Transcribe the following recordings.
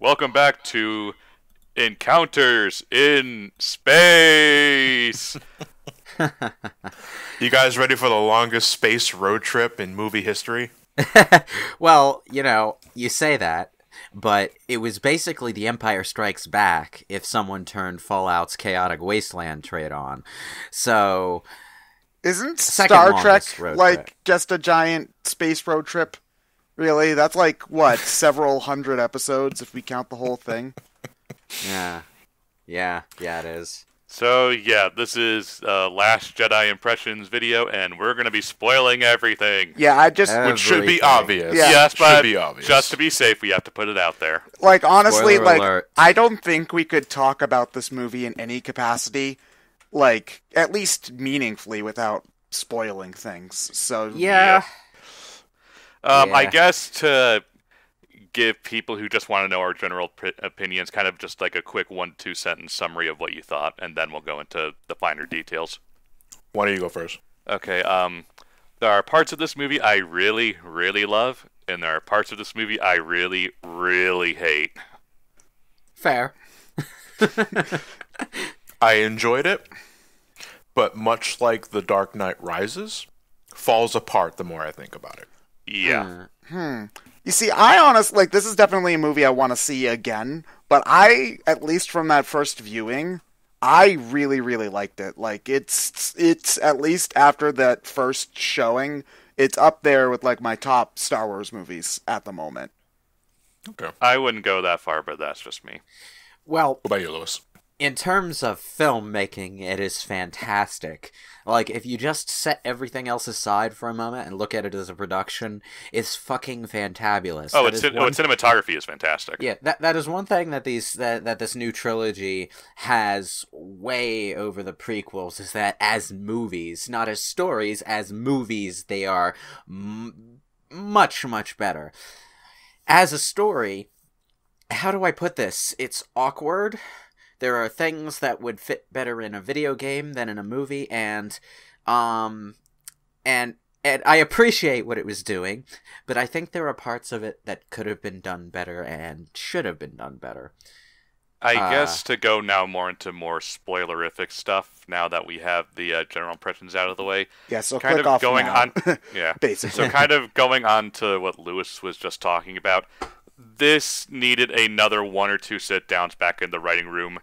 Welcome back to Encounters in Space. You guys ready for the longest space road trip in movie history? Well, you say that, but it was basically The Empire Strikes Back if someone turned Fallout's Chaotic Wasteland trade on. So, Isn't second Star longest Trek road like trip. just a giant space road trip? Really? That's like, what, several hundred episodes if we count the whole thing? Yeah, it is. So yeah, this is Last Jedi Impressions video, and we're going to be spoiling everything. Yeah, Which should be Everything. obvious. Yeah. Yes, Should but be obvious. just to be safe, we have to put it out there. like, honestly, Spoiler like, alert. I don't think we could talk about this movie in any capacity, like, at least meaningfully without spoiling things. So, Yeah. I Yeah. guess to give people who just want to know our general opinions, kind of just like a quick 1-2 sentence summary of what you thought, and then we'll go into the finer details. Why don't you go first? Okay, there are parts of this movie I really, really love, and there are parts of this movie I really, really hate. Fair. I enjoyed it, but much like The Dark Knight Rises, falls apart the more I think about it. Yeah. You see, I honestly, like, this is definitely a movie I want to see again, but I, at least from that first viewing, I really, really liked it. Like, it's at least after that first showing, it's up there with, like, my top Star Wars movies at the moment. Okay. I wouldn't go that far, but that's just me. Well, What about you, Lewis? in terms of filmmaking, it is fantastic. Like, if you just set everything else aside for a moment and look at it as a production, it's fucking fantabulous. Oh, That is cinematography is fantastic. Yeah, that is one thing that that this new trilogy has way over the prequels, is that as movies, not as stories, as movies, they are much, much better. As a story, how do I put this? It's awkward. There are things that would fit better in a video game than in a movie, and I appreciate what it was doing, but I think there are parts of it that could have been done better and should have been done better. I guess to go now more into more spoilerific stuff, now that we have the general impressions out of the way. Yeah, so kind click of off going now. on, yeah. Basically. So kind of going on to what Lewis was just talking about. This needed another 1 or 2 sit-downs back in the writing room,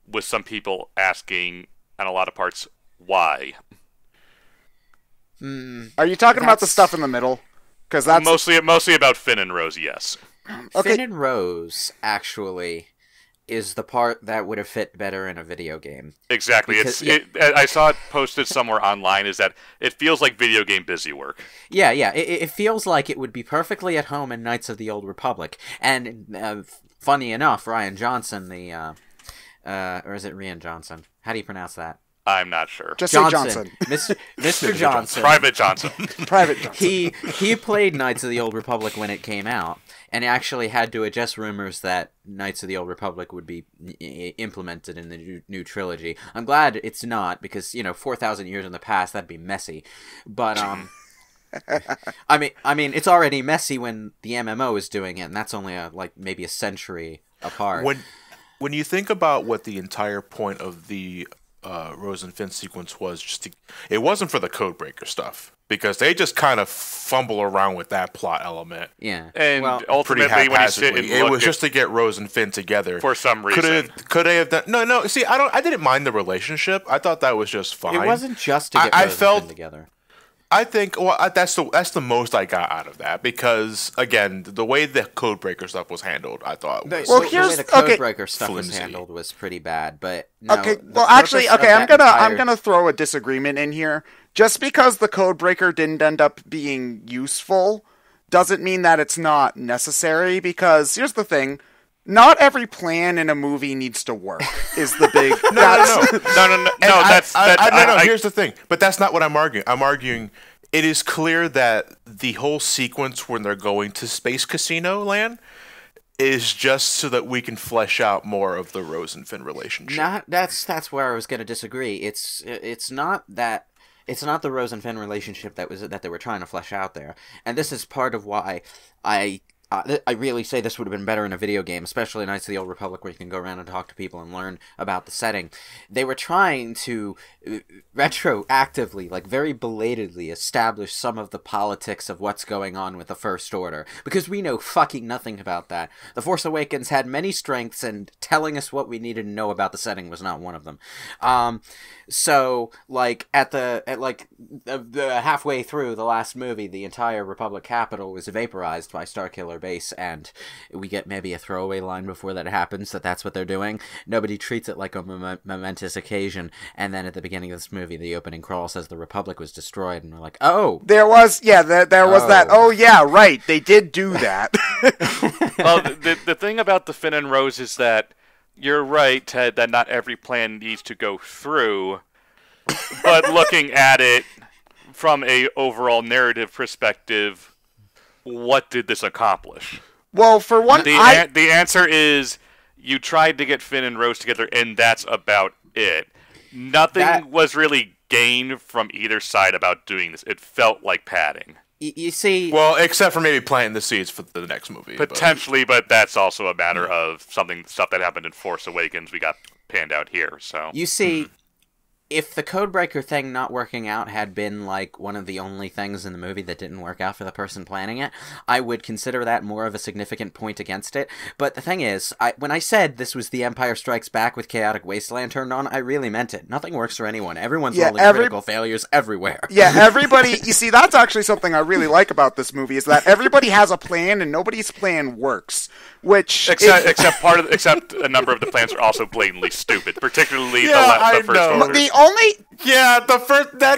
with some people asking, on a lot of parts, why. Are you talking about the stuff in the middle? Because that's Mostly about Finn and Rose, yes. Okay. Finn and Rose, actually, is the part that would have fit better in a video game. Exactly. Because- I saw it posted somewhere online, is that it feels like video game busy work. Yeah, it feels like it would be perfectly at home in Knights of the Old Republic. And funny enough, Ryan Johnson, or is it Rian Johnson? How do you pronounce that? I'm not sure. just say Johnson. Mr. Johnson. Private Johnson. Private Johnson. He played Knights of the Old Republic when it came out, and actually had to adjust rumors that Knights of the Old Republic would be implemented in the new trilogy. I'm glad it's not, because 4,000 years in the past, that'd be messy. But I mean, it's already messy when the MMO is doing it, and that's only maybe a century apart. When you think about what the entire point of the Rose and Finn sequence was, it wasn't for the Codebreaker stuff, because they just kind of fumble around with that plot element. Yeah, And well, ultimately, Pretty when you sit and haphazardly. It look was just to get Rose and Finn together. for some reason. Could they have done? No. See, I didn't mind the relationship. I thought that was just fine. it wasn't just to get I Rose and felt- Finn together. I think that's the most I got out of that, because again, the way the Codebreaker stuff was handled, I thought was Well, the here's- way the okay. Codebreaker stuff was Flimsy. handled was pretty bad, but no, Okay, the well, actually, purpose of okay, I'm that gonna entire- throw a disagreement in here. Just because the Codebreaker didn't end up being useful doesn't mean that it's not necessary, because here's the thing. Not every plan in a movie needs to work, is the big... No. Here's the thing, but that's not what I'm arguing. I'm arguing it is clear that the whole sequence when they're going to Space Casino Land is just so that we can flesh out more of the Rose and Finn relationship. That's where I was going to disagree. It's not that. It's not the Rose and Finn relationship that they were trying to flesh out there, and this is part of why I I really say this would have been better in a video game, especially Knights of the Old Republic, where you can go around and talk to people and learn about the setting. They were trying to retroactively, like very belatedly, establish some of the politics of what's going on with the First Order, because we know fucking nothing about that. The Force Awakens had many strengths, and telling us what we needed to know about the setting was not one of them. So, like, at the halfway through the last movie, the entire Republic capital was vaporized by Starkiller Base, and we get maybe a throwaway line before that happens that's what they're doing. Nobody treats it like a momentous occasion, and then at the beginning of this movie, the opening crawl says the Republic was destroyed, and we're like, oh! There was that, oh yeah, right, they did do that. Well, the thing about the Finn and Rose is that you're right, Ted, that not every plan needs to go through, but looking at it from a overall narrative perspective, what did this accomplish? Well, for one, the answer is you tried to get Finn and Rose together, and that's about it. Nothing was really gained from either side about doing this. It felt like padding. You see... Well, except for maybe planting the seeds for the next movie. Potentially, but that's also a matter of stuff that happened in Force Awakens we got panned out here, so... You see... If the Codebreaker thing not working out had been, like, one of the only things in the movie that didn't work out for the person planning it, I would consider that more of a significant point against it. But the thing is, when I said this was The Empire Strikes Back with Chaotic Wasteland turned on, I really meant it. Nothing works for anyone. Everyone's rolling critical failures everywhere. Yeah, everybody... You see, that's actually something I really like about this movie, is that everybody has a plan, and nobody's plan works. Which... Except a number of the plans are also blatantly stupid, particularly the First Order.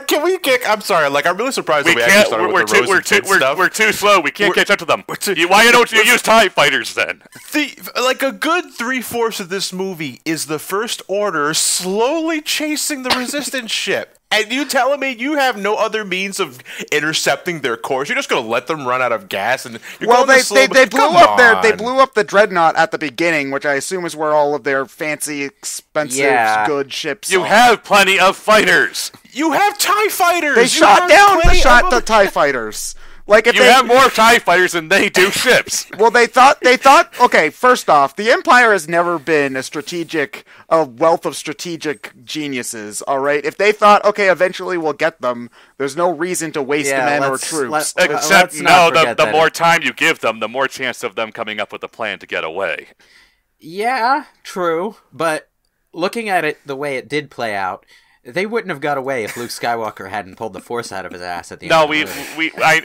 Can we kick? I'm sorry, like, I'm really surprised that we actually started with the Rose and Finn stuff. We're too slow. We can't catch up to them. Why don't you use TIE fighters then? Like, a good 3/4 of this movie is the First Order slowly chasing the Resistance ship. And you telling me you have no other means of intercepting their course? You're just going to let them run out of gas? And they blew up the Dreadnought at the beginning, which I assume is where all of their fancy, expensive, good ships You have plenty of fighters. You have TIE fighters. They shot down the TIE fighters. Like, if you have more TIE fighters than they do ships. Well, they thought, okay, first off, the Empire has never been a wealth of strategic geniuses, alright? If they thought, okay, eventually we'll get them, there's no reason to waste men or troops. Except, the more time you give them, the more chance of them coming up with a plan to get away. Yeah, true, but looking at it the way it did play out, they wouldn't have got away if Luke Skywalker hadn't pulled the Force out of his ass at the end.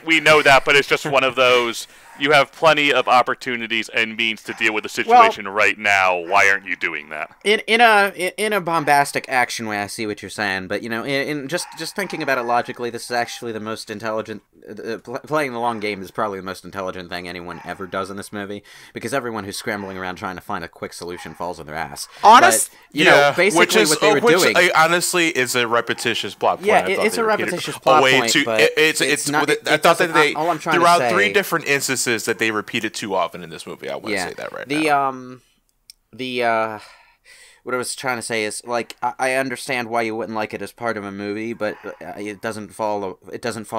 We know that, but it's just one of those. You have plenty of opportunities and means to deal with the situation right now. Why aren't you doing that? In a bombastic action way, I see what you're saying, but in just thinking about it logically, this is actually the most intelligent. Playing the long game is probably the most intelligent thing anyone ever does in this movie, because everyone who's scrambling around trying to find a quick solution falls on their ass. Basically what they were doing. Honestly, is a repetitious plot point. Yeah, it's a repetitious plot point. I thought that they throughout 3 different instances that they repeated too often in this movie. I want to say that right now. What I was trying to say is, like, I understand why you wouldn't like it as part of a movie, but it doesn't fall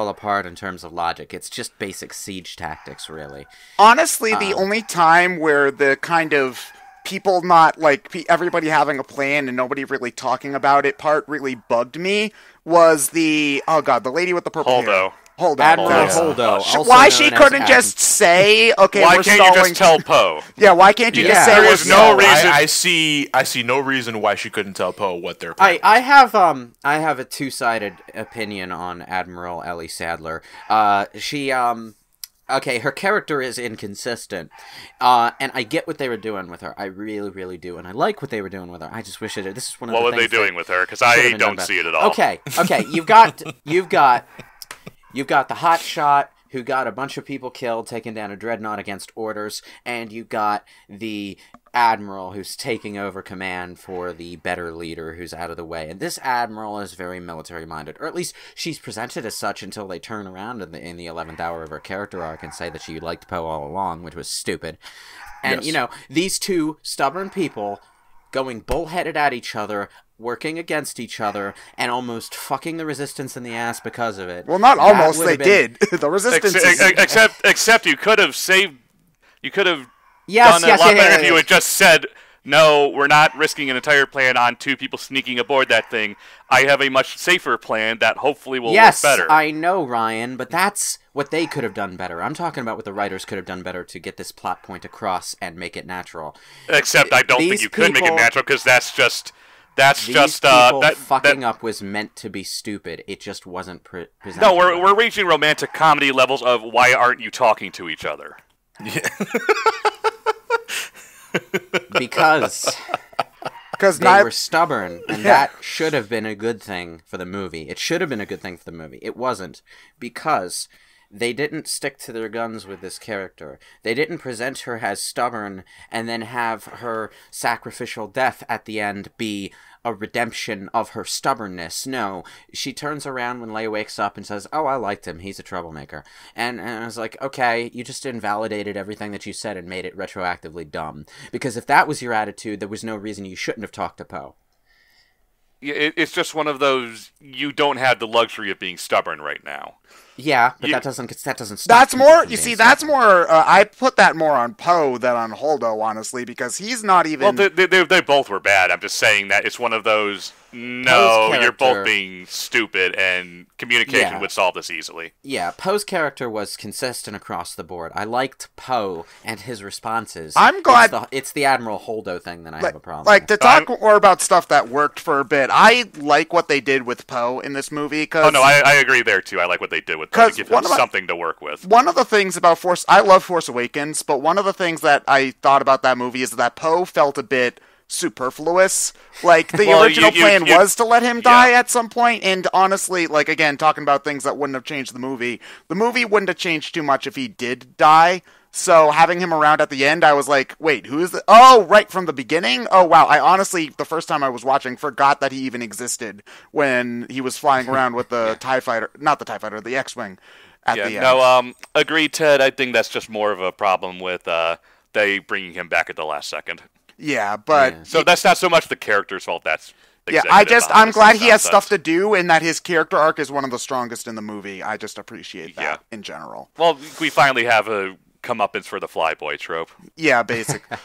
apart in terms of logic. It's just basic siege tactics, really. Honestly, the only time where the kind of people not, like, everybody having a plan and nobody really talking about it part really bugged me was the lady with the purple hair. Admiral Holdo. Why she couldn't just say, okay, why can't you just tell Poe? Yeah, why can't you just say there was no reason? I see no reason why she couldn't tell Poe what their plan was. I have a two-sided opinion on Admiral Ellie Sadler. Her character is inconsistent, and I get what they were doing with her. I really, really do, and I like what they were doing with her. I just wish this is one of the things. What were they doing with her? Because I don't see it at all. Okay, you've got the hot shot who got a bunch of people killed, taking down a dreadnought against orders, and you got the admiral who's taking over command for the better leader who's out of the way. And this admiral is very military-minded, or at least she's presented as such until they turn around in the 11th hour of her character arc and say that she liked Poe all along, which was stupid. And, these two stubborn people going bullheaded at each other, working against each other, and almost fucking the Resistance in the ass because of it. Well, not almost, they did. The Resistance Except you could have saved You could have Yes, done a lot better if you had just said, no, we're not risking an entire plan on 2 people sneaking aboard that thing. I have a much safer plan that hopefully will work better. Yes, I know, Ryan, but that's what they could have done better. I'm talking about what the writers could have done better to get this plot point across and make it natural. Except I don't think you could make it natural, because that's just fucking up was meant to be stupid. It just wasn't presented. No, we're reaching romantic comedy levels of why aren't you talking to each other? Yeah. Because they were stubborn, and that should have been a good thing for the movie. It should have been a good thing for the movie. It wasn't, because they didn't stick to their guns with this character. They didn't present her as stubborn and then have her sacrificial death at the end be a redemption of her stubbornness. No, she turns around when Leia wakes up and says, "Oh, I liked him. He's a troublemaker." And I was like, okay, you just invalidated everything that you said and made it retroactively dumb. Because if that was your attitude, there was no reason you shouldn't have talked to Poe. It's just one of those, you don't have the luxury of being stubborn right now. Yeah, but that doesn't stop. That's more. You see, that's more. I put that more on Poe than on Holdo, honestly, because he's not even. Well, they both were bad. I'm just saying that it's one of those. No, you're both being stupid, and communication would solve this easily. Yeah, Poe's character was consistent across the board. I liked Poe and his responses. I'm glad it's the Admiral Holdo thing that I have a problem. Like, to talk more about stuff that worked for a bit, I like what they did with Poe in this movie. Cause, oh no, I agree there too. I like what they did with Poe to give him something to work with. One of the things about I love Force Awakens, but one of the things that I thought about that movie is that Poe felt a bit superfluous. Like, the original plan was to let him die at some point, and honestly, like, again, talking about things that wouldn't have changed the movie wouldn't have changed too much if he did die. So having him around at the end, I was like, wait, who is the... Oh, right, from the beginning? Oh, wow. I honestly, the first time I was watching, forgot that he even existed when he was flying around with the TIE Fighter... Not the TIE Fighter, the X-Wing at the end. No, agreed, Ted. I think that's just more of a problem with they bringing him back at the last second. Yeah, but... So that's not so much the character's fault, that's... Yeah, I'm glad he has stuff to do, and that his character arc is one of the strongest in the movie. I just appreciate that in general. Well, we finally have a comeuppance for the flyboy trope. Yeah, basically.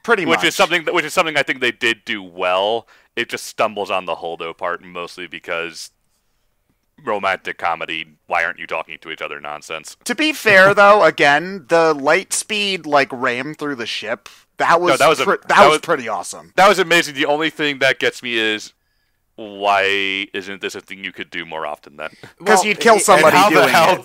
Pretty much. Which is something I think they did do well. It just stumbles on the Holdo part, mostly because romantic comedy, why aren't you talking to each other nonsense. To be fair, though, again, the light speed, like, ram through the ship, that was pretty awesome. That was amazing. The only thing that gets me is, why isn't this a thing you could do more often then? Because you'd kill somebody doing it. How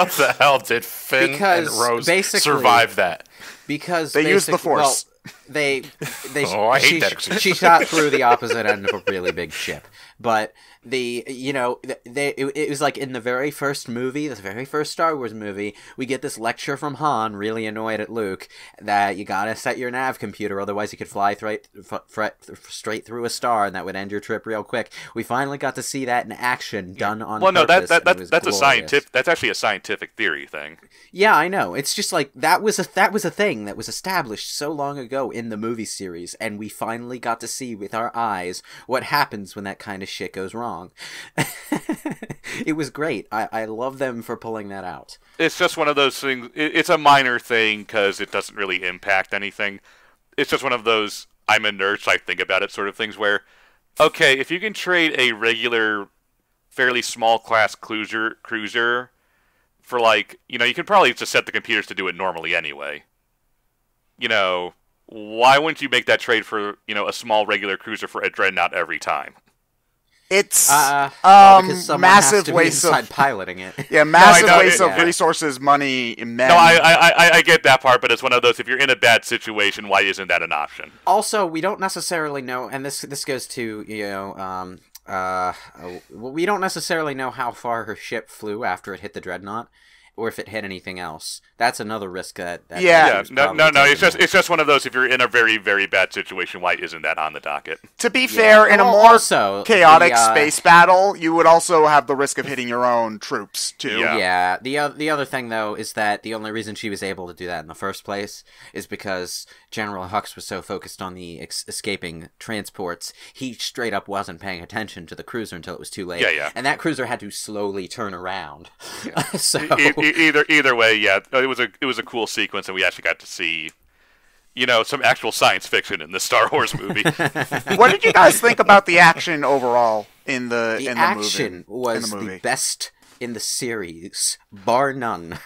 the hell did Finn and Rose survive that? Because they used the Force. Well, I hate that. She shot through the opposite end of a really big ship. But it was like in the very first movie, the very first Star Wars movie, we get this lecture from Han, really annoyed at Luke, that you gotta set your nav computer, otherwise you could fly straight through a star, and that would end your trip real quick. We finally got to see that in action, done on purpose. Well, no, that's a scientific. That's actually a scientific theory thing. Yeah, I know. It's just like that was a thing that was established so long ago in the movie series, and we finally got to see with our eyes what happens when that kind of shit goes wrong. It was great. I love them for pulling that out. It's just one of those things. It's a minor thing because it doesn't really impact anything. It's just one of those I'm a nerd, so I think about it sort of things where, okay, if you can trade a regular, fairly small class cruiser for, like, you can probably just set the computers to do it normally anyway. Why wouldn't you make that trade for, a small regular cruiser for a dreadnought every time? It's massive waste of piloting it. Yeah, massive waste of resources, money, men. No, I get that part, but it's one of those. If you're in a bad situation, why isn't that an option? Also, we don't necessarily know, and this goes to we don't necessarily know how far her ship flew after it hit the dreadnought, or if it hit anything else. That's another risk that no. It's just one of those. If you're in a very, very bad situation, why isn't that on the docket? To be fair, in a more chaotic space battle, you would also have the risk of hitting your own troops too. Yeah. The other thing though is that the only reason she was able to do that in the first place is because General Hux was so focused on the escaping transports, he straight up wasn't paying attention to the cruiser until it was too late. Yeah. And that cruiser had to slowly turn around. Yeah. So Either way, yeah, it was a cool sequence, and we actually got to see, some actual science fiction in this Star Wars movie. What did you guys think about the action overall in the The movie? action was the best in the series, bar none.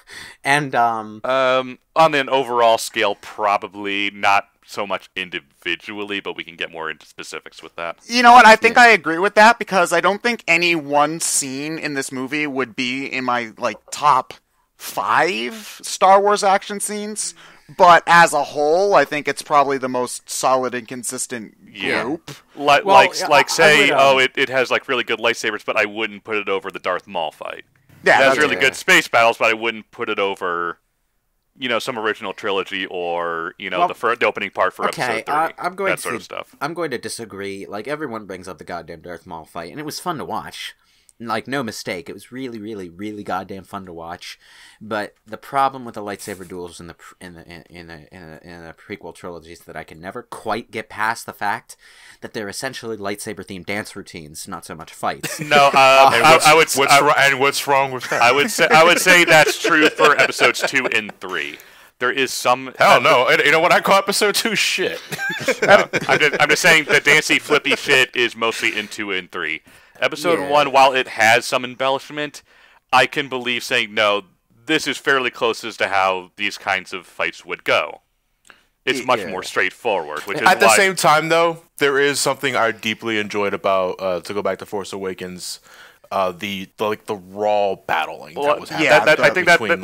And On an overall scale, probably not so much individually, but we can get more into specifics with that. You know what? I think I agree with that, because I don't think any one scene in this movie would be in my top 5 Star Wars action scenes. But as a whole, I think it's probably the most solid and consistent group. It has really good lightsabers, but I wouldn't put it over the Darth Maul fight. Yeah, it has really good space battles, but I wouldn't put it over, some original trilogy or the opening part for episode 3. That sort of stuff. I'm going to disagree. Everyone brings up the goddamn Darth Maul fight, and it was fun to watch. No mistake, it was really, really, really goddamn fun to watch. But the problem with the lightsaber duels in the prequel trilogies is that I can never quite get past the fact that they're essentially lightsaber themed dance routines, not so much fights. No, what's wrong with that? I would say that's true for episodes 2 and 3. There is some. Hell no! You know what I call episode 2? Shit. No, I'm just saying the dancey, flippy shit is mostly in 2 and 3. Episode 1, while it has some embellishment, I can believe saying, no, this is fairly close as to how these kinds of fights would go. It's much more straightforward. Which is At the same time, though, there is something I deeply enjoyed about, to go back to Force Awakens, the raw battling that was happening. I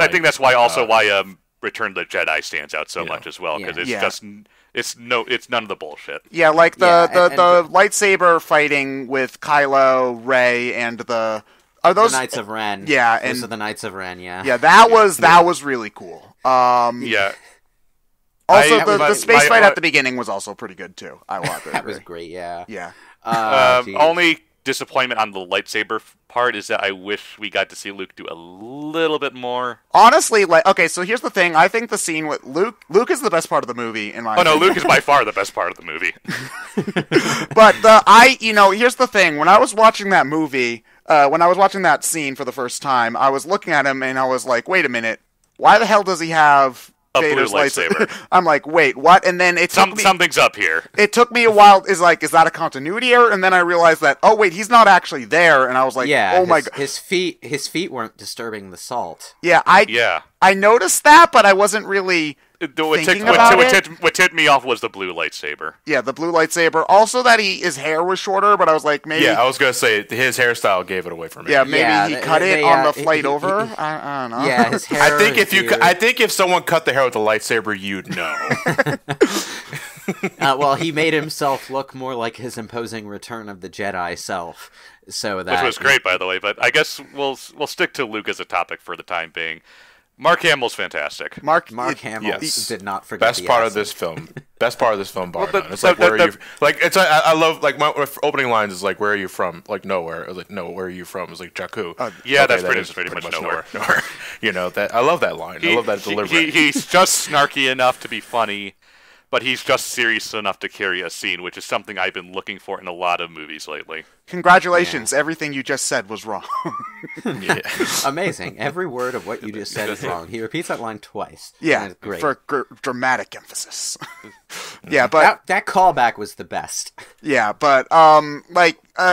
think that's why Return of the Jedi stands out so much as well, because it's none of the bullshit. Yeah, the lightsaber fighting with Kylo, Rey, and the Knights of Ren. Yeah, those are the Knights of Ren. Yeah. Yeah, that was really cool. Yeah. Also, the space fight at the beginning was also pretty good too. I loved it. That was great. Yeah. Yeah. Only disappointment on the lightsaber part is that I wish we got to see Luke do a little bit more. Honestly, okay, so here's the thing. I think the scene with Luke is the best part of the movie in my opinion. No, Luke is by far the best part of the movie. But here's the thing. When I was watching that movie, when I was watching that scene for the first time, I was looking at him and I was like, wait a minute. Why the hell does he have Vader's blue lightsaber? I'm like, wait, what? And then something's up here. It took me a while. Is that a continuity error? And then I realized that, oh wait, he's not actually there. And I was like, oh my god, his feet weren't disturbing the salt. Yeah, I noticed that, but I wasn't really thinking about it. What tipped me off was the blue lightsaber. Yeah, the blue lightsaber. Also, that his hair was shorter, but I was like, maybe. Yeah, I was gonna say his hairstyle gave it away for me. Yeah, maybe he cut it on the flight over. I don't know. Yeah, his hair. I think if someone cut the hair with a lightsaber, you'd know. Well, he made himself look more like his imposing Return of the Jedi self. Which was great, by the way. But I guess we'll stick to Luke as a topic for the time being. Mark Hamill's fantastic. Mark Hamill did not forget best part of this film. Best part of this film, bar none. It's where are you? I love my opening lines is where are you from? Nowhere. I was like, no, where are you from? It was like Jakku. That's pretty much nowhere. I love that line. I love that delivery. He's just snarky enough to be funny, but he's just serious enough to carry a scene, which is something I've been looking for in a lot of movies lately. Congratulations, everything you just said was wrong. Amazing. Every word of what you just said is wrong. He repeats that line twice. Yeah, great. For dramatic emphasis. Yeah, but that callback was the best. Yeah, but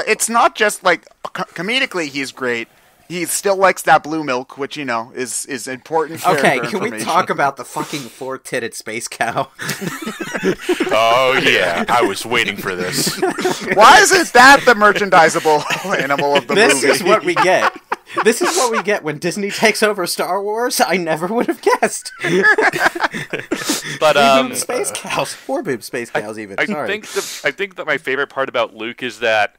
it's not just comedically he's great. He still likes that blue milk, which, is important. Okay, can we talk about the fucking 4-titted space cow? Oh, yeah. I was waiting for this. Why isn't that the merchandisable animal of the movie? This is what we get. This is what we get when Disney takes over Star Wars. I never would have guessed. But Three-boob space cows. 4-boob space cows, even. I think that my favorite part about Luke is that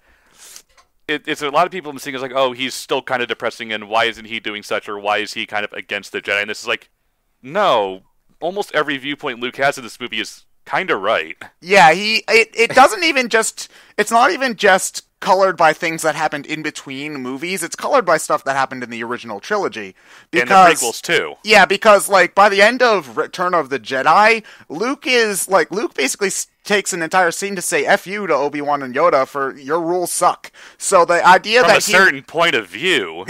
it's a lot of people seeing as oh, he's still kind of depressing, and why isn't he doing such, or why is he kind of against the Jedi? And this is no, almost every viewpoint Luke has in this movie is kind of right. Yeah, it doesn't even just, it's not even just colored by things that happened in between movies. It's colored by stuff that happened in the original trilogy. And the prequels, too. Yeah, because, by the end of Return of the Jedi, Luke basically takes an entire scene to say "F you" to Obi-Wan and Yoda for your rules suck. So the idea From that a certain point of view,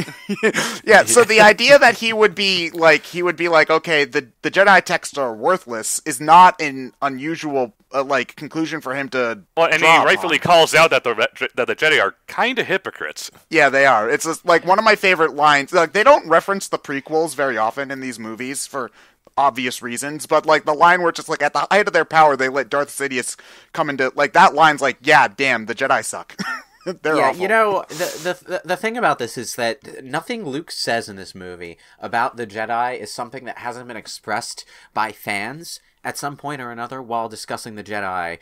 yeah. So the idea that he would be like, okay, the Jedi texts are worthless is not an unusual like conclusion for him to. well, and he draw rightfully upon. calls out that the Jedi are kind of hypocrites. Yeah, they are. It's just, like one of my favorite lines. Like they don't reference the prequels very often in these movies for obvious reasons, but like the line where it's just like at the height of their power, they let Darth Sidious come into like that line's like, yeah, damn, the Jedi suck. They're yeah, awful. you know, the thing about this is that nothing Luke says in this movie about the Jedi is something that hasn't been expressed by fans at some point or another while discussing the Jedi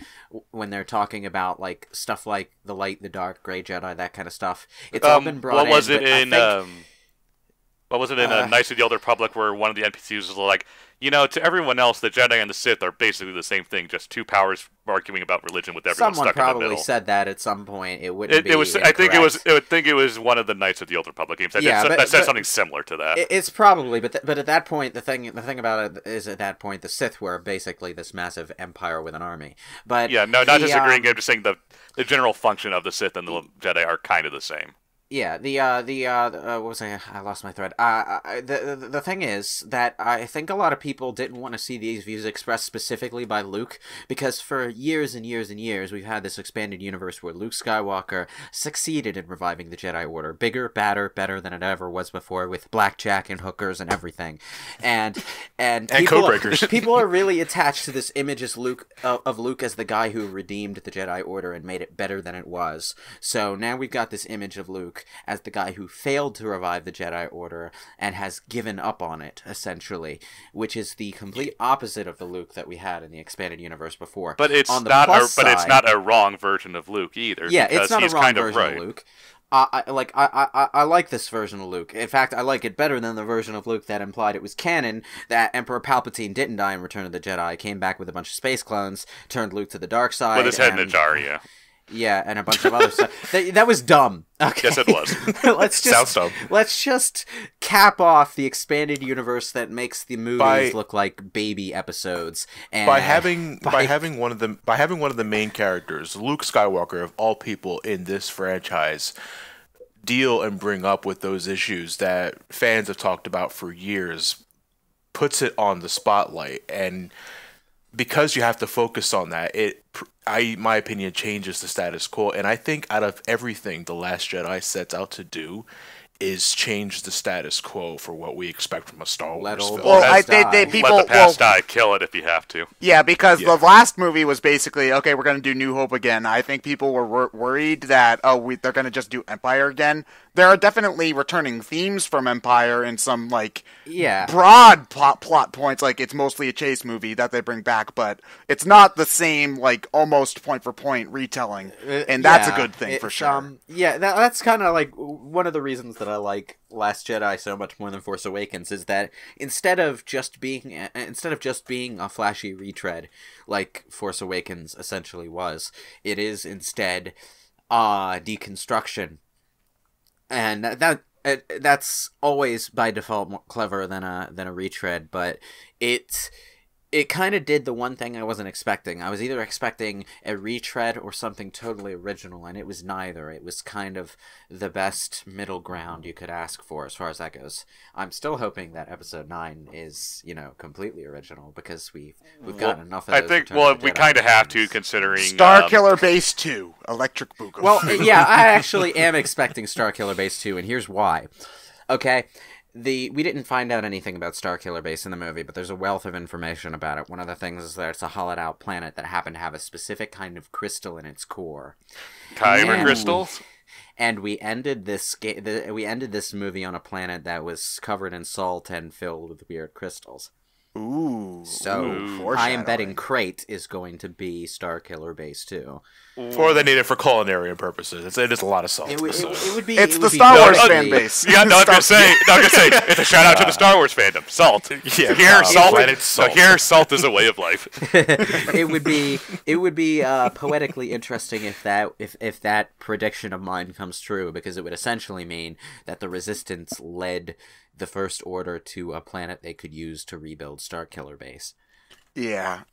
when they're talking about like stuff like the light, the dark, gray Jedi, that kind of stuff. It's all been brought in. What was it in Knights of the Old Republic where one of the NPCs was like, to everyone else, the Jedi and the Sith are basically the same thing, just two powers arguing about religion with everyone Someone stuck in the middle. probably said that at some point. It wouldn't be It was. I think it was one of the Knights of the Old Republic games that said something similar to that. It's probably, but at that point, the thing about it is at that point the Sith were basically this massive empire with an army. But yeah, no, not disagreeing. I'm just saying the general function of the Sith and the Jedi are kind of the same. Yeah, what was I lost my thread. The thing is that I think a lot of people didn't want to see these views expressed specifically by Luke, because for years and years and years we've had this expanded universe where Luke Skywalker succeeded in reviving the Jedi Order. Bigger, badder, better than it ever was before, with blackjack and hookers and everything. And codebreakers. People are really attached to this image as Luke as the guy who redeemed the Jedi Order and made it better than it was. So now we've got this image of Luke as the guy who failed to revive the Jedi Order and has given up on it, essentially, which is the complete opposite of the Luke that we had in the expanded universe before. But it's not a wrong version of Luke either. Yeah, it's not a wrong kind version of Luke. I like this version of Luke. In fact, I like it better than the version of Luke that implied it was canon that Emperor Palpatine didn't die in Return of the Jedi, came back with a bunch of space clones, turned Luke to the dark side. With his head in a jar, yeah. Yeah, and a bunch of other stuff. That was dumb. Okay. Yes, it was. Sounds dumb. Let's just cap off the expanded universe that makes the movies look like baby episodes. And by having one of the main characters, Luke Skywalker of all people in this franchise, deal and bring up with those issues that fans have talked about for years, puts it on the spotlight, and because you have to focus on that, my opinion, changes the status quo. And I think out of everything The Last Jedi sets out to do is change the status quo for what we expect from a Star Wars film. Well, let the past die, kill it if you have to. Yeah, because the last movie was basically, okay, we're going to do New Hope again. I think people were worried that, they're going to just do Empire again. There are definitely returning themes from Empire and some, broad plot points, like it's mostly a chase movie that they bring back, but it's not the same, almost point-for-point retelling, and that's a good thing for sure. That's kind of, one of the reasons that I like Last Jedi so much more than Force Awakens is that instead of just being a flashy retread like Force Awakens essentially was, it is instead deconstruction. And that's always by default more clever than a retread, but it kind of did the one thing I wasn't expecting. I was either expecting a retread or something totally original, and it was neither. It was kind of the best middle ground you could ask for as far as that goes. I'm still hoping that Episode 9 is, completely original, because we've gotten enough of those. I think, we kind of have to, considering... Starkiller Base 2, Electric Boogaloo. Well, yeah, I actually am expecting Starkiller Base 2, and here's why. Okay, we didn't find out anything about Starkiller Base in the movie, but there's a wealth of information about it. One of the things is that it's a hollowed-out planet that happened to have a specific kind of crystal in its core. Kyber crystals? And we ended this movie on a planet that was covered in salt and filled with weird crystals. Ooh. So I am betting Crate is going to be Starkiller Base 2. Or they need it for culinary purposes. It is a lot of salt. It would be. It's the Star Wars fan base. Yeah, no, I'm gonna say, it's a shout out to the Star Wars fandom. Salt. Yeah, Here, salt is a way of life. It would be poetically interesting if that prediction of mine comes true, because it would essentially mean that the Resistance led the First Order to a planet they could use to rebuild Starkiller Base. Yeah.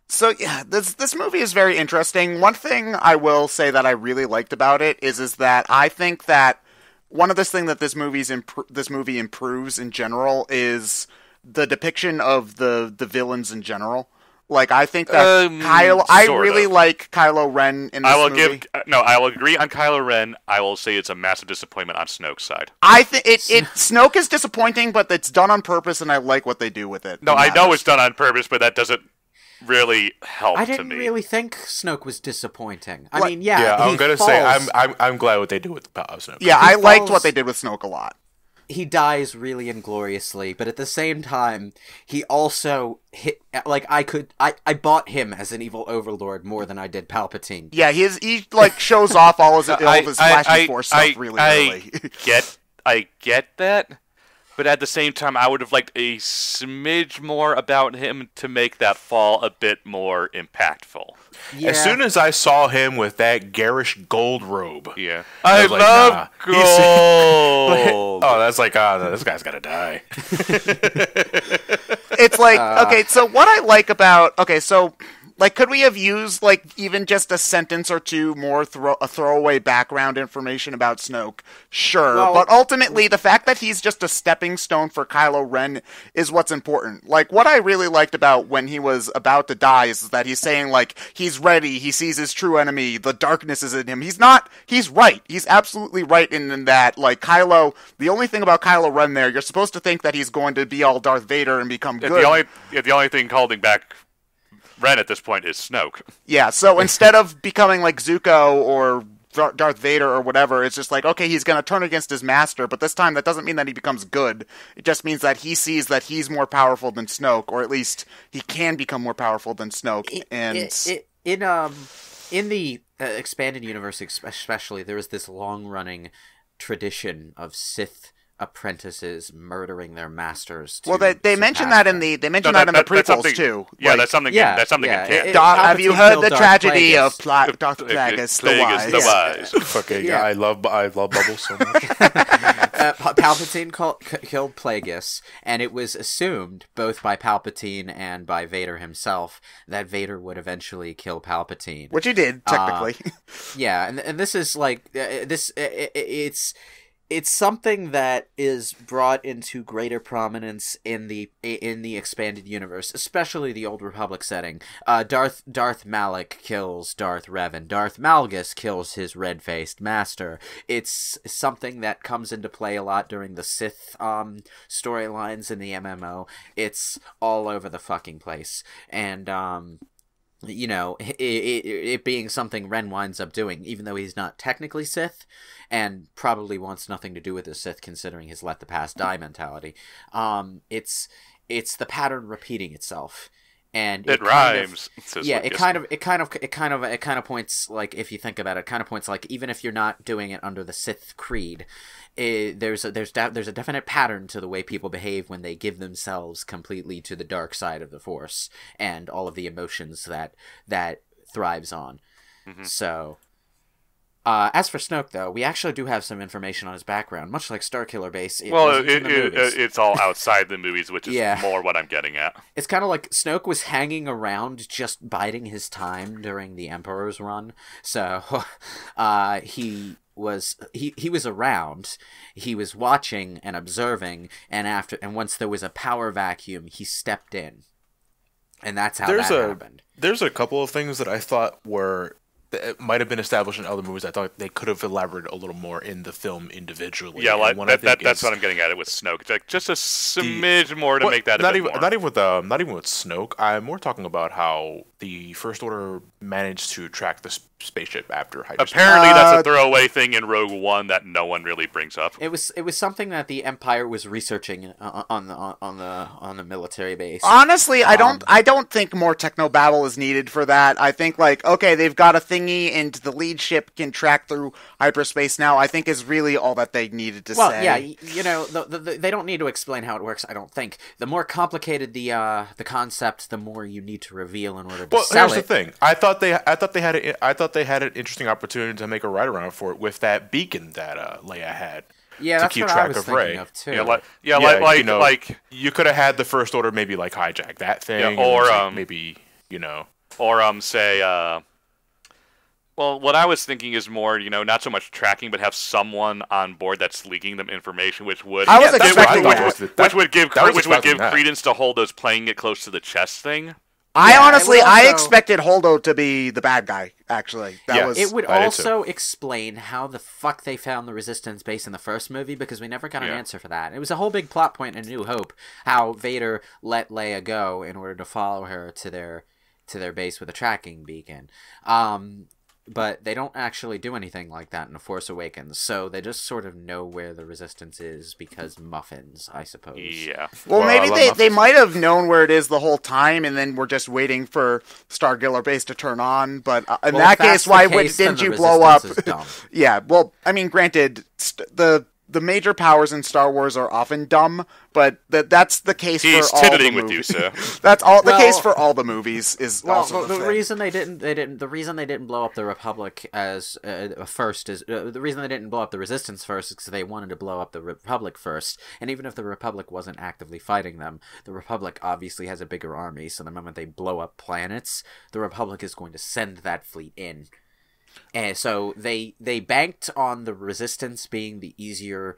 So yeah, this movie is very interesting. One thing I will say that I really liked about it is that I think that one of the things that this movie improves in general is the depiction of the villains in general. Like, I think that I really like Kylo Ren in this movie. I will agree on Kylo Ren. I will say it's a massive disappointment on Snoke's side. I think Snoke is disappointing, but it's done on purpose, and I like what they do with it. No, I know it's done on purpose, but that doesn't really help to me. I didn't really think Snoke was disappointing. I mean, yeah. Yeah, I'm gonna say I'm glad what they do with Snoke. Yeah, I liked what they did with Snoke a lot. He dies really ingloriously, but at the same time, he also I bought him as an evil overlord more than I did Palpatine. Yeah, he like shows off all of his flashing force stuff really early. I get that, but at the same time, I would have liked a smidge more about him to make that fall a bit more impactful. Yeah. As soon as I saw him with that garish gold robe, I love gold. That's like, this guy's gotta die. It's like, okay, so what I like about, like, could we have used, like, even just a sentence or two more throwaway background information about Snoke? Sure, but ultimately, the fact that he's just a stepping stone for Kylo Ren is what's important. Like, what I really liked about when he was about to die is that he's saying, like, he's ready, he sees his true enemy, the darkness is in him. He's right. He's absolutely right in that, like, Kylo, the only thing about Kylo Ren there, you're supposed to think that he's going to be all Darth Vader and become good. The only thing holding back Ren at this point is Snoke. Yeah, so instead of becoming like Zuko or Darth Vader or whatever, it's just like, okay, he's going to turn against his master, but this time that doesn't mean that he becomes good. It just means that he sees that he's more powerful than Snoke, or at least he can become more powerful than Snoke. In the expanded universe especially, there is this long-running tradition of Sith apprentices murdering their masters. Well, they mention that in the prequels too. Yeah, like, that's something. That's something in canon. Have you heard the tragedy of Darth Plagueis the Wise? Fucking, I love Bubbles so much. Palpatine killed Plagueis, and it was assumed both by Palpatine and by Vader himself that Vader would eventually kill Palpatine, which he did technically. And this is like it's something that is brought into greater prominence in the expanded universe, especially the Old Republic setting. Darth Malak kills Darth Revan. Darth Malgus kills his red-faced master. It's something that comes into play a lot during the Sith storylines in the MMO. It's all over the fucking place, and you know, it being something Ren winds up doing, even though he's not technically Sith, and probably wants nothing to do with the Sith, considering his let the past die mentality. It's the pattern repeating itself, and it rhymes. It kind of points, like, if you think about it, it kind of points like, even if you're not doing it under the Sith creed, there's a definite pattern to the way people behave when they give themselves completely to the dark side of the Force and all of the emotions that thrives on. Mm-hmm. So, as for Snoke, though, we actually do have some information on his background, much like Starkiller Base. It's all outside the movies, which is more what I'm getting at. It's kind of like Snoke was hanging around, just biding his time during the Emperor's run. So, he was around, he was watching and observing, and once there was a power vacuum, he stepped in, and that's how that happened. There's a couple of things that I thought it might have been established in other movies. I thought they could have elaborated a little more in the film individually. Yeah, that's what I'm getting at it with Snoke. It's like just a smidge more to make that not even with Snoke. I'm more talking about how the First Order managed to track the spaceship after hyperspace. Apparently, that's a throwaway thing in Rogue One that no one really brings up. It was something that the Empire was researching on the military base. Honestly, I don't think more technobabble is needed for that. I think, like, okay, they've got a thingy and the lead ship can track through hyperspace now, I think is really all that they needed to say. Well, yeah, you know, they don't need to explain how it works, I don't think. The more complicated the concept, the more you need to reveal in order to sell it. Well, here's the thing. I thought they had an interesting opportunity to make a ride around for it with that beacon that Leia had. Yeah, to keep track of Rey. Of too. You could have had the First Order maybe like hijack that thing, or maybe, you know. Or say, well, what I was thinking is more, not so much tracking, but have someone on board that's leaking them information, which would I was expecting that. which would give that. credence to Holdo's playing it close to the chest thing. I expected Holdo to be the bad guy, actually. It would also explain how the fuck they found the Resistance base in the first movie, because we never got an answer for that. It was a whole big plot point in A New Hope, how Vader let Leia go in order to follow her to their base with a tracking beacon. But they don't actually do anything like that in The Force Awakens, so they just sort of know where the Resistance is because muffins, I suppose. Yeah. Well, maybe they might have known where it is the whole time, and then we're just waiting for Starkiller Base to turn on. But in that case, didn't you blow up? Yeah. Well, I mean, granted, the major powers in Star Wars are often dumb, but that's the case for all the movies. With you, sir. That's the case for all the movies. The reason they didn't blow up the Republic as first is the reason they didn't blow up the Resistance first is because they wanted to blow up the Republic first. And even if the Republic wasn't actively fighting them, the Republic obviously has a bigger army. So the moment they blow up planets, the Republic is going to send that fleet in. And so they banked on the Resistance being the easier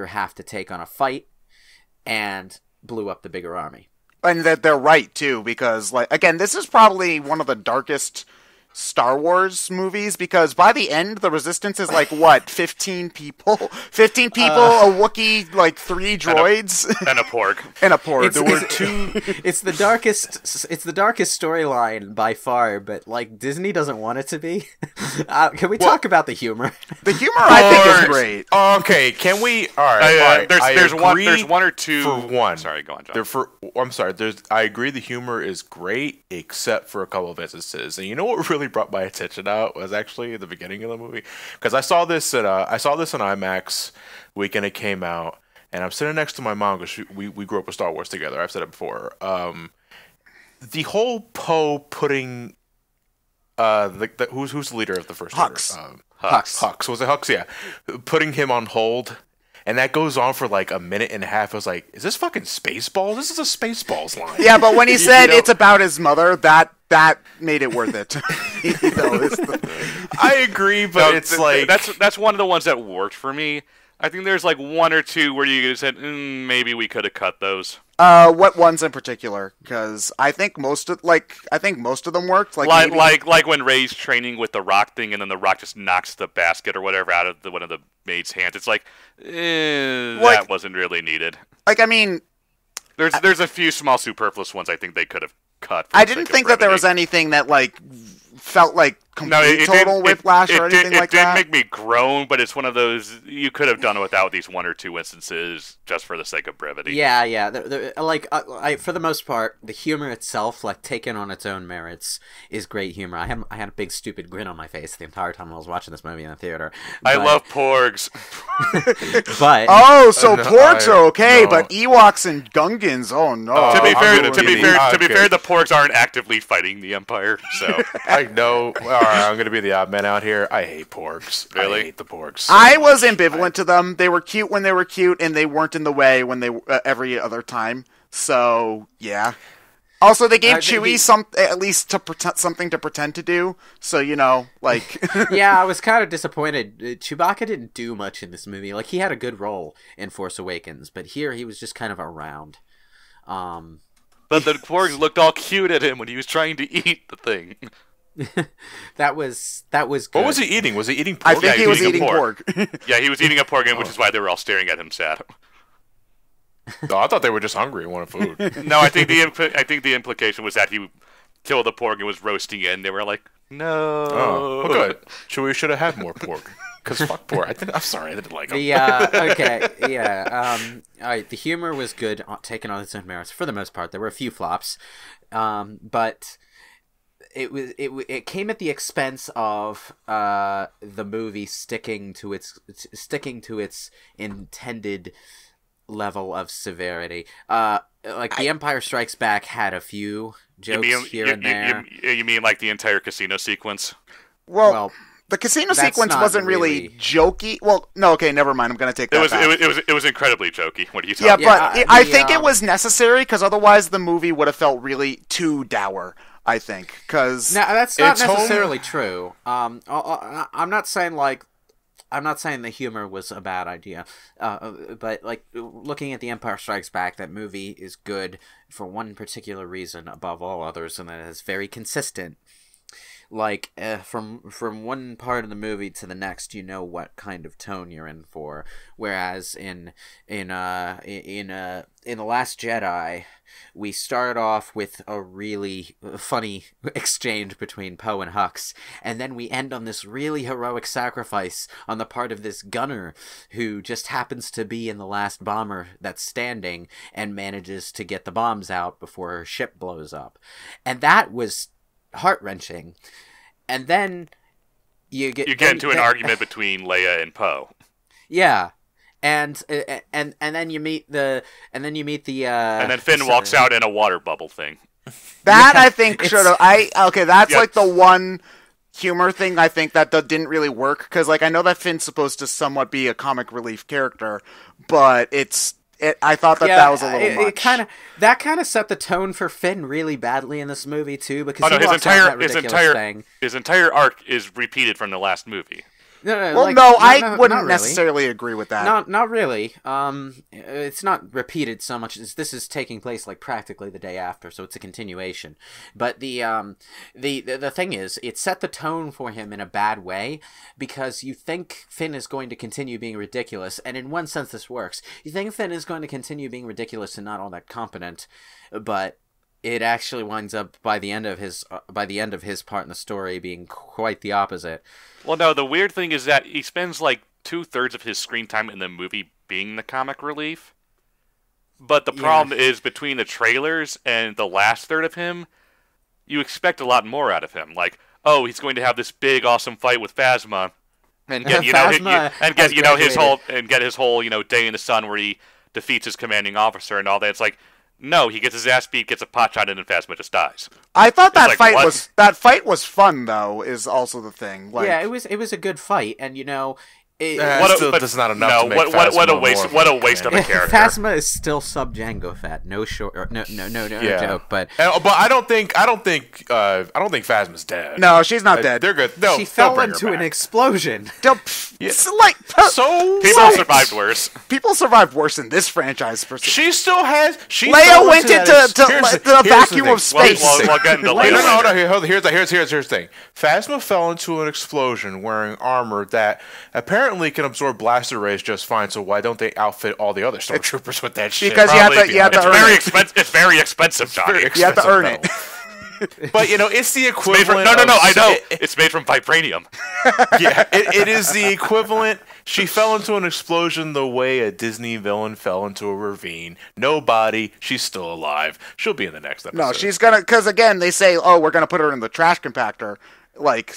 half to take on a fight, and blew up the bigger army. And that they're right too, because again, this is probably one of the darkest Star Wars movies, because by the end the Resistance is 15 people? 15 people, a Wookiee, 3 droids, and a porg. And a porg. There were 2. It's the darkest storyline by far, but Disney doesn't want it to be. Can we talk about the humor? The humor I think is great. Okay, can we? All right. There's one or two. For one, sorry, go on, John. I'm sorry. I agree. The humor is great, except for a couple of instances. And you know what really brought my attention out was actually the beginning of the movie, because I saw this in IMAX weekend it came out, and I'm sitting next to my mom because we grew up with Star Wars together. I've said it before. The whole Poe putting who's the leader of the first Hux. order? Hux. Was it Hux? Yeah, putting him on hold. And that goes on for a minute and a half. I was like, is this fucking Spaceballs? This is a Spaceballs line. Yeah, but when he said it's about his mother, that made it worth it. I agree, but it's that's one of the ones that worked for me. I think there's one or two where you said maybe we could have cut those. What ones in particular? Because I think most of them worked. Like when Rey's training with the rock thing, and then the rock just knocks the basket or whatever out of one of the maid's hands. It's that wasn't really needed. I mean, there's a few small superfluous ones I think they could have cut. I didn't think that there was anything that felt like complete total whiplash or anything like that. It didn't make me groan, but it's one of those you could have done it without these one or two instances just for the sake of brevity. Yeah. For the most part, the humor itself, taken on its own merits, is great humor. I had a big stupid grin on my face the entire time I was watching this movie in the theater. I love porgs. But porgs are okay, but Ewoks and Gungans, oh no. To be fair, the porgs aren't actively fighting the Empire, so I know. All right, I'm gonna be the odd man out here. I hate porgs. Really? I hate the porgs. I was ambivalent to them. They were cute when they were cute, and they weren't in the way when they every other time. So yeah. Also, they gave Chewie at least something to pretend to do. So Yeah, I was kind of disappointed. Chewbacca didn't do much in this movie. He had a good role in Force Awakens, but here he was just kind of around. But the porgs looked all cute at him when he was trying to eat the thing. that was good. What was he eating? Was he eating pork? I think he was eating pork. Yeah, he was eating a pork, which is why they were all staring at him sad. No, I thought they were just hungry and wanted food. No, I think the implication was that he killed the pork and was roasting it, and they were like, no. Oh, well, good. We should have had more pork. Because fuck pork. I'm sorry, I didn't like them. Okay, yeah. All right, the humor was good, taken on its own merits for the most part. There were a few flops, but it came at the expense of the movie sticking to its intended level of severity. The Empire Strikes Back had a few jokes here and there. You mean the entire casino sequence? Well, the casino sequence wasn't really jokey. Well, no, okay, never mind. I'm going to take that back. It was incredibly jokey. What are you talking about? Yeah, but I think it was necessary, because otherwise the movie would have felt really too dour. I think, because now that's not It's home- necessarily true. I'm not saying the humor was a bad idea, but like looking at The Empire Strikes Back, that movie is good for one particular reason above all others, and that it's very consistent. Like from one part of the movie to the next, you know what kind of tone you're in for. Whereas in The Last Jedi, we started off with a really funny exchange between Poe and Hux, and then we end on this really heroic sacrifice on the part of this gunner who just happens to be in the last bomber that's standing and manages to get the bombs out before her ship blows up. And that was heart-wrenching. And then you get into an argument between Leia and Poe. Yeah. And then you meet the and then Finn walks out in a water bubble thing. That I think should have. That's like the one humor thing I think that didn't really work, because like I know that Finn's supposed to somewhat be a comic relief character, but I thought that was a little much. That kind of set the tone for Finn really badly in this movie too, because his entire arc is repeated from the last movie. I wouldn't necessarily agree with that. Not really. It's not repeated so much as this is taking place like practically the day after, so it's a continuation. But the thing is, it set the tone for him in a bad way, because you think Finn is going to continue being ridiculous, and in one sense this works. You think Finn is going to continue being ridiculous and not all that competent, but it actually winds up by the end of his part in the story being quite the opposite. Well, no, the weird thing is that he spends like 2/3 of his screen time in the movie being the comic relief. But the problem is, between the trailers and the last third of him, you expect a lot more out of him. Like, oh, he's going to have this big, awesome fight with Phasma, and get his whole day in the sun where he defeats his commanding officer and all that. It's like, no, he gets his ass beat, gets a pot shot, and then Phasma just dies. I thought that fight was fun, though. Is also the thing. Like, yeah, it was a good fight, and that's not enough to make Phasma what a waste of a character. Phasma is still sub Jango fat. No joke. But I don't think Phasma's dead. No, she's not dead. They're good. No, she fell into an explosion. People survived worse. People survived worse in this franchise. She still has. Leia went into the vacuum of space. We'll get into later. No. Here's the thing. Phasma fell into an explosion wearing armor that apparently can absorb blaster rays just fine. So why don't they outfit all the other stormtroopers with that shit? Because you have to earn it. It's very expensive, Johnny. You have to earn it. But it's the equivalent. I know. It's made from vibranium. Yeah, it is the equivalent. She fell into an explosion the way a Disney villain fell into a ravine. No body. She's still alive. She'll be in the next episode. No, she's gonna. Because again, they say, "Oh, we're gonna put her in the trash compactor." I'd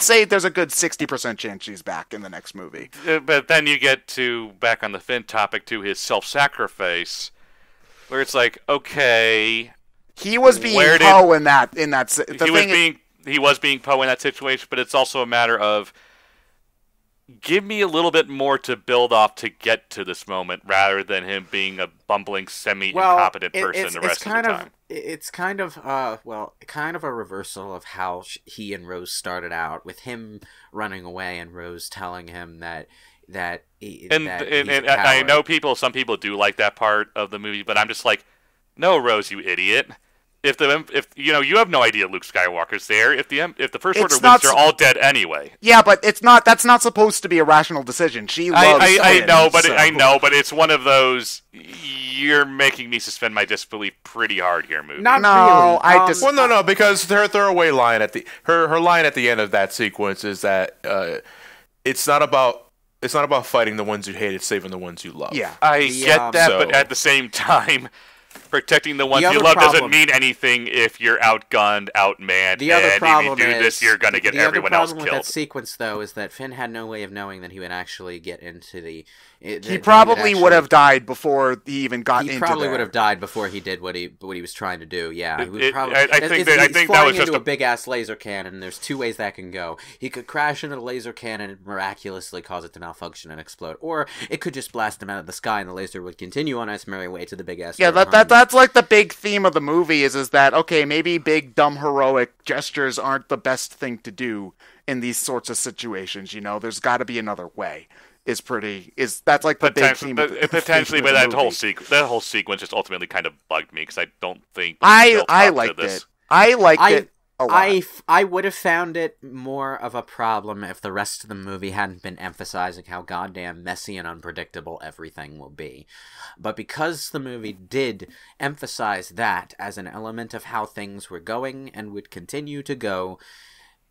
say there's a good 60% chance she's back in the next movie. But then you get back on the Finn topic to his self-sacrifice, where it's like, okay, he was being Poe in that. He was being Poe in that situation, but it's also a matter of, give me a little bit more to build off to get to this moment, rather than him being a bumbling, semi-incompetent person the rest of the time. It's kind of a reversal of how he and Rose started out, with him running away and Rose telling him that I know some people do like that part of the movie, but I'm just like, no, Rose, you idiot. If you have no idea Luke Skywalker's there. If the First Order wins, they're all dead anyway. Yeah, but that's not supposed to be a rational decision. She loves I know, but it's one of those, you're making me suspend my disbelief pretty hard here, movie. No, because her throwaway line her line at the end of that sequence is that it's not about fighting the ones you hate, it's saving the ones you love. Yeah, I get that, but at the same time, protecting the ones you love doesn't mean anything if you're outgunned, outmanned, if you do this, you're going to get everyone else killed. The other problem with that sequence, though, is that Finn had no way of knowing that he would actually get into the... He probably would have died before he even got into there. He probably would have died before he did what he was trying to do, yeah. I think that was just a big-ass laser cannon. There's two ways that can go. He could crash into the laser cannon and miraculously cause it to malfunction and explode, or it could just blast him out of the sky and the laser would continue on its merry way to the big-ass... Yeah, that's like the big theme of the movie is that, okay, maybe big, dumb, heroic gestures aren't the best thing to do in these sorts of situations, you know? There's got to be another way. That's like the big theme of the, potentially, theme but of the that whole sequence just ultimately kind of bugged me because I don't think I liked it. I liked it a lot. I would have found it more of a problem if the rest of the movie hadn't been emphasizing how goddamn messy and unpredictable everything will be. But because the movie did emphasize that as an element of how things were going and would continue to go,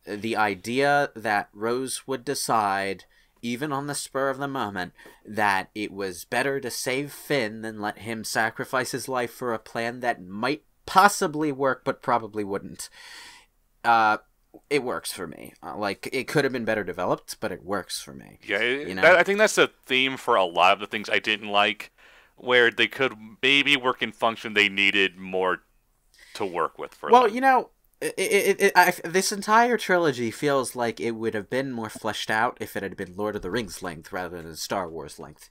the idea that Rose would decide, even on the spur of the moment, that it was better to save Finn than let him sacrifice his life for a plan that might possibly work but probably wouldn't. It works for me. Like, it could have been better developed, but it works for me. Yeah, I think that's the theme for a lot of the things I didn't like, where they could maybe work in function they needed more to work with for them. You know, this entire trilogy feels like it would have been more fleshed out if it had been Lord of the Rings length rather than Star Wars length.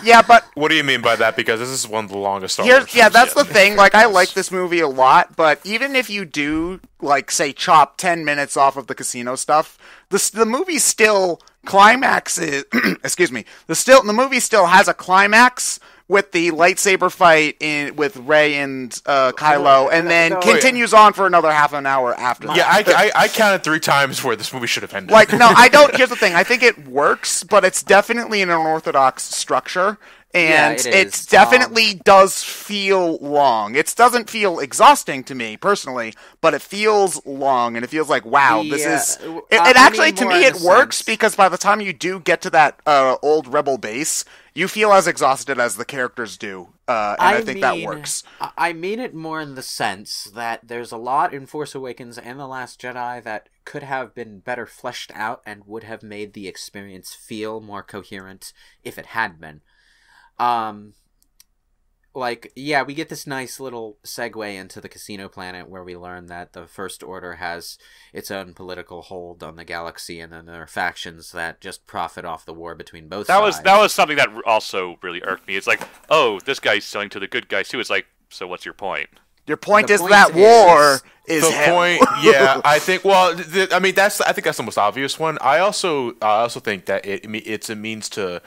Yeah, but what do you mean by that? Because this is one of the longest Star Wars. Yeah, that's the thing. Like, I like this movie a lot, but even if you do, like, say, chop 10 minutes off of the casino stuff, the movie still climaxes. Excuse me. The movie still has a climax with the lightsaber fight with Rey and Kylo, and then continues on for another half an hour after that. Yeah, I counted 3 times where this movie should have ended. Like, no, I don't. Here's the thing. I think it works, but it's definitely an unorthodox structure. And it definitely does feel long. It doesn't feel exhausting to me, personally, but it feels long, and it feels like, wow, this is... It actually, to me, it works, because by the time you do get to that old Rebel base, you feel as exhausted as the characters do, and I think that works. I mean it more in the sense that there's a lot in Force Awakens and The Last Jedi that could have been better fleshed out and would have made the experience feel more coherent if it had been. We get this nice little segue into the Casino Planet where we learn that the First Order has its own political hold on the galaxy, and then there are factions that just profit off the war between both sides. That was something that also really irked me. It's like, oh, this guy's selling to the good guys too. It's like, so what's your point? Your point is that war is the point. Yeah, I think. Well, I think that's the most obvious one. I also think that it's a means to.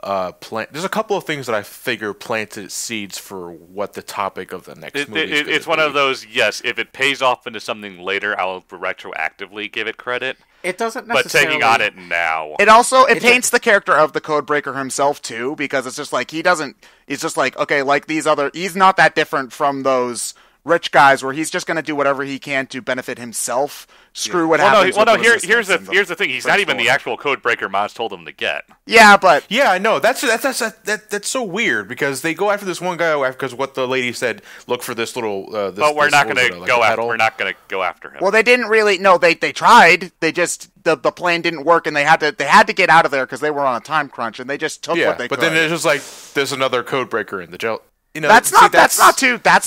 There's a couple of things that I figure planted seeds for what the topic of the next movie is. It's one of those, yes, if it pays off into something later, I'll retroactively give it credit. It doesn't necessarily... But taking on it now... It paints the character of the Codebreaker himself, too, because it's just like, he's just like, okay, like these other... He's not that different from those rich guys where he's just going to do whatever he can to benefit himself. Screw what happens. Here's the thing. He's not even the actual Codebreaker Maz told him to get. Yeah, but I know that's so weird because they go after this one guy because what the lady said. Look for this little. But we're not going to go after. We're not going to go after him. Well, they didn't really. No, they tried. They just the plan didn't work, and they had to get out of there because they were on a time crunch, and they just took what they could. But then it's just like there's another Codebreaker in the jail. You know, that's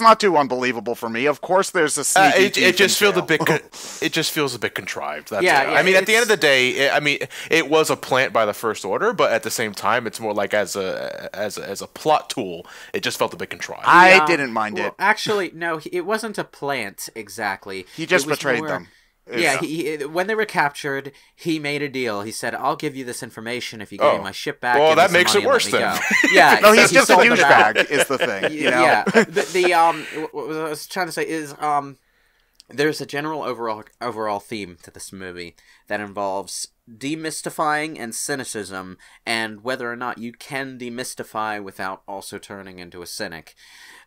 not too unbelievable for me. Of course, there's a sneaky it just feels a bit contrived. That's I mean, at the end of the day, it was a plant by the First Order, but at the same time, it's more like as a plot tool, it just felt a bit contrived. I didn't mind it. Actually, no, it wasn't a plant exactly. He just betrayed them. Yeah, when they were captured, he made a deal. He said, "I'll give you this information if you give me my ship back." Well, that makes it worse then. Yeah, no, he's just a douchebag. Is the thing. You know? Yeah, what I was trying to say is, there's a general overall theme to this movie that involves demystifying and cynicism, and whether or not you can demystify without also turning into a cynic.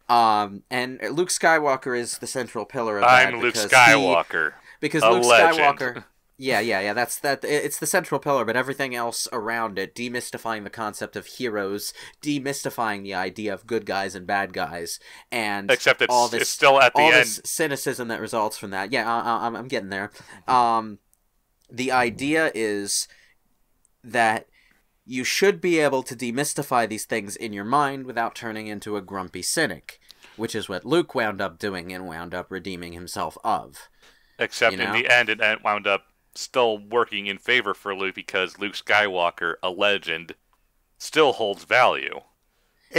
And Luke Skywalker is the central pillar of that. I'm Luke Skywalker. Because a Luke legend. Skywalker, that's it's the central pillar, but everything else around it, demystifying the concept of heroes, demystifying the idea of good guys and bad guys, and except it's still at the end. This cynicism that results from that. Yeah, I'm getting there. The idea is that you should be able to demystify these things in your mind without turning into a grumpy cynic, which is what Luke wound up doing and wound up redeeming himself of. Except in the end, it wound up still working in favor for Luke because Luke Skywalker, a legend, still holds value.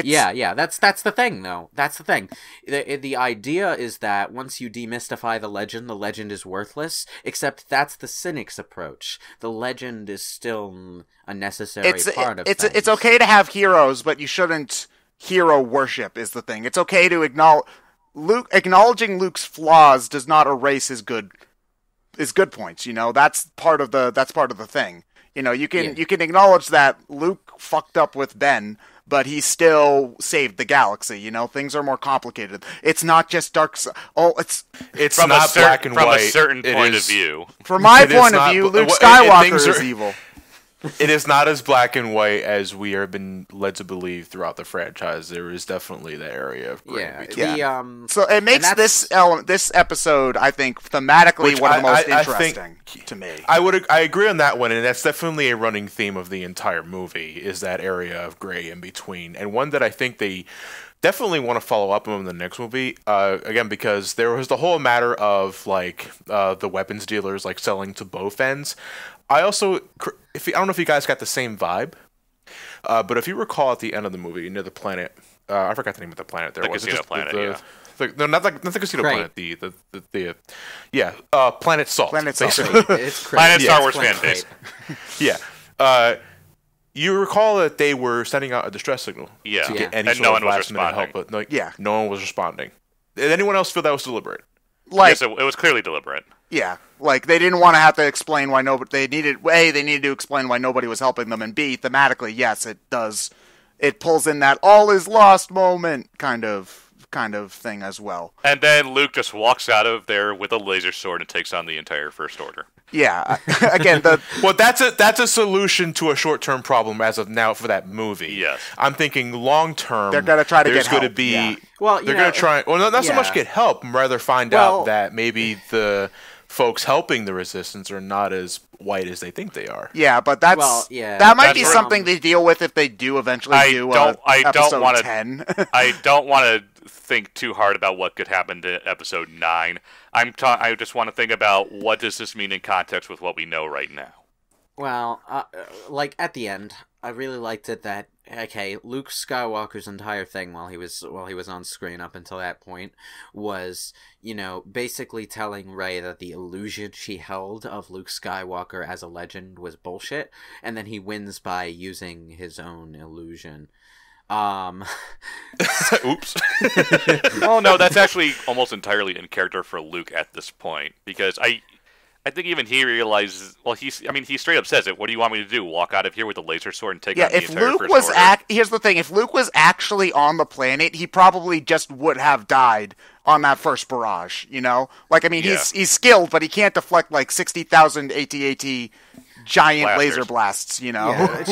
Yeah, that's the thing, though. That's the thing. The idea is that once you demystify the legend is worthless, except that's the cynic's approach. The legend is still a necessary part of things. It's okay to have heroes, but you shouldn't hero worship is the thing. It's okay to acknowledging Luke's flaws does not erase his good points, you know? That's part of the thing. You know, you can acknowledge that Luke fucked up with Ben, but he still saved the galaxy, you know? Things are more complicated. It's not just dark side. Oh, it's from not black and white. From a certain point of view. From my point of view, Luke Skywalker is evil. It is not as black and white as we have been led to believe throughout the franchise. There is definitely the area of gray between. So it makes this episode, I think, thematically one of the most interesting to me. I agree on that one, and that's definitely a running theme of the entire movie, is that area of gray in between, and one that I think they definitely want to follow up on in the next movie, again, because there was the whole matter of like the weapons dealers like selling to both ends. I also, I don't know if you guys got the same vibe, but if you recall at the end of the movie near the planet, I forgot the name of the planet. There the was casino planet. No, not the casino planet. Planet Salt. Planet Salt. It's Planet Star Wars fan base. Yeah. You recall that they were sending out a distress signal. Yeah. To get any and sort no of one was last minute responding. help, but no one was responding. Did anyone else feel that was deliberate? Yes, it was clearly deliberate. Yeah, like they didn't want to have to explain why nobody. They needed to explain why nobody was helping them, and B, thematically, yes, it does. It pulls in that all is lost moment kind of thing as well. And then Luke just walks out of there with a laser sword and takes on the entire First Order. Yeah, again, that's a solution to a short-term problem as of now for that movie. Yes, I'm thinking long-term. They're gonna try to get help. There's going to be. Yeah. Well, they're going to try. Well, not so much get help, rather find out that maybe the folks helping the resistance are not as white as they think they are. Yeah, but that might be something they deal with if they do eventually episode 10. I don't want to think too hard about what could happen to episode 9. I just want to think about what does this mean in context with what we know right now. Well, like at the end, I really liked it that Luke Skywalker's entire thing while he was on screen up until that point was, basically telling Rey that the illusion she held of Luke Skywalker as a legend was bullshit, and then he wins by using his own illusion. Oops. Oh no, that's actually almost entirely in character for Luke at this point, because I think even he realizes. Well, he straight up says it. What do you want me to do? Walk out of here with a laser sword and take on the entire First Order? Here's the thing: if Luke was actually on the planet, he probably just would have died on that first barrage. He's skilled, but he can't deflect like 60,000 AT-AT giant laser blasts. Yeah,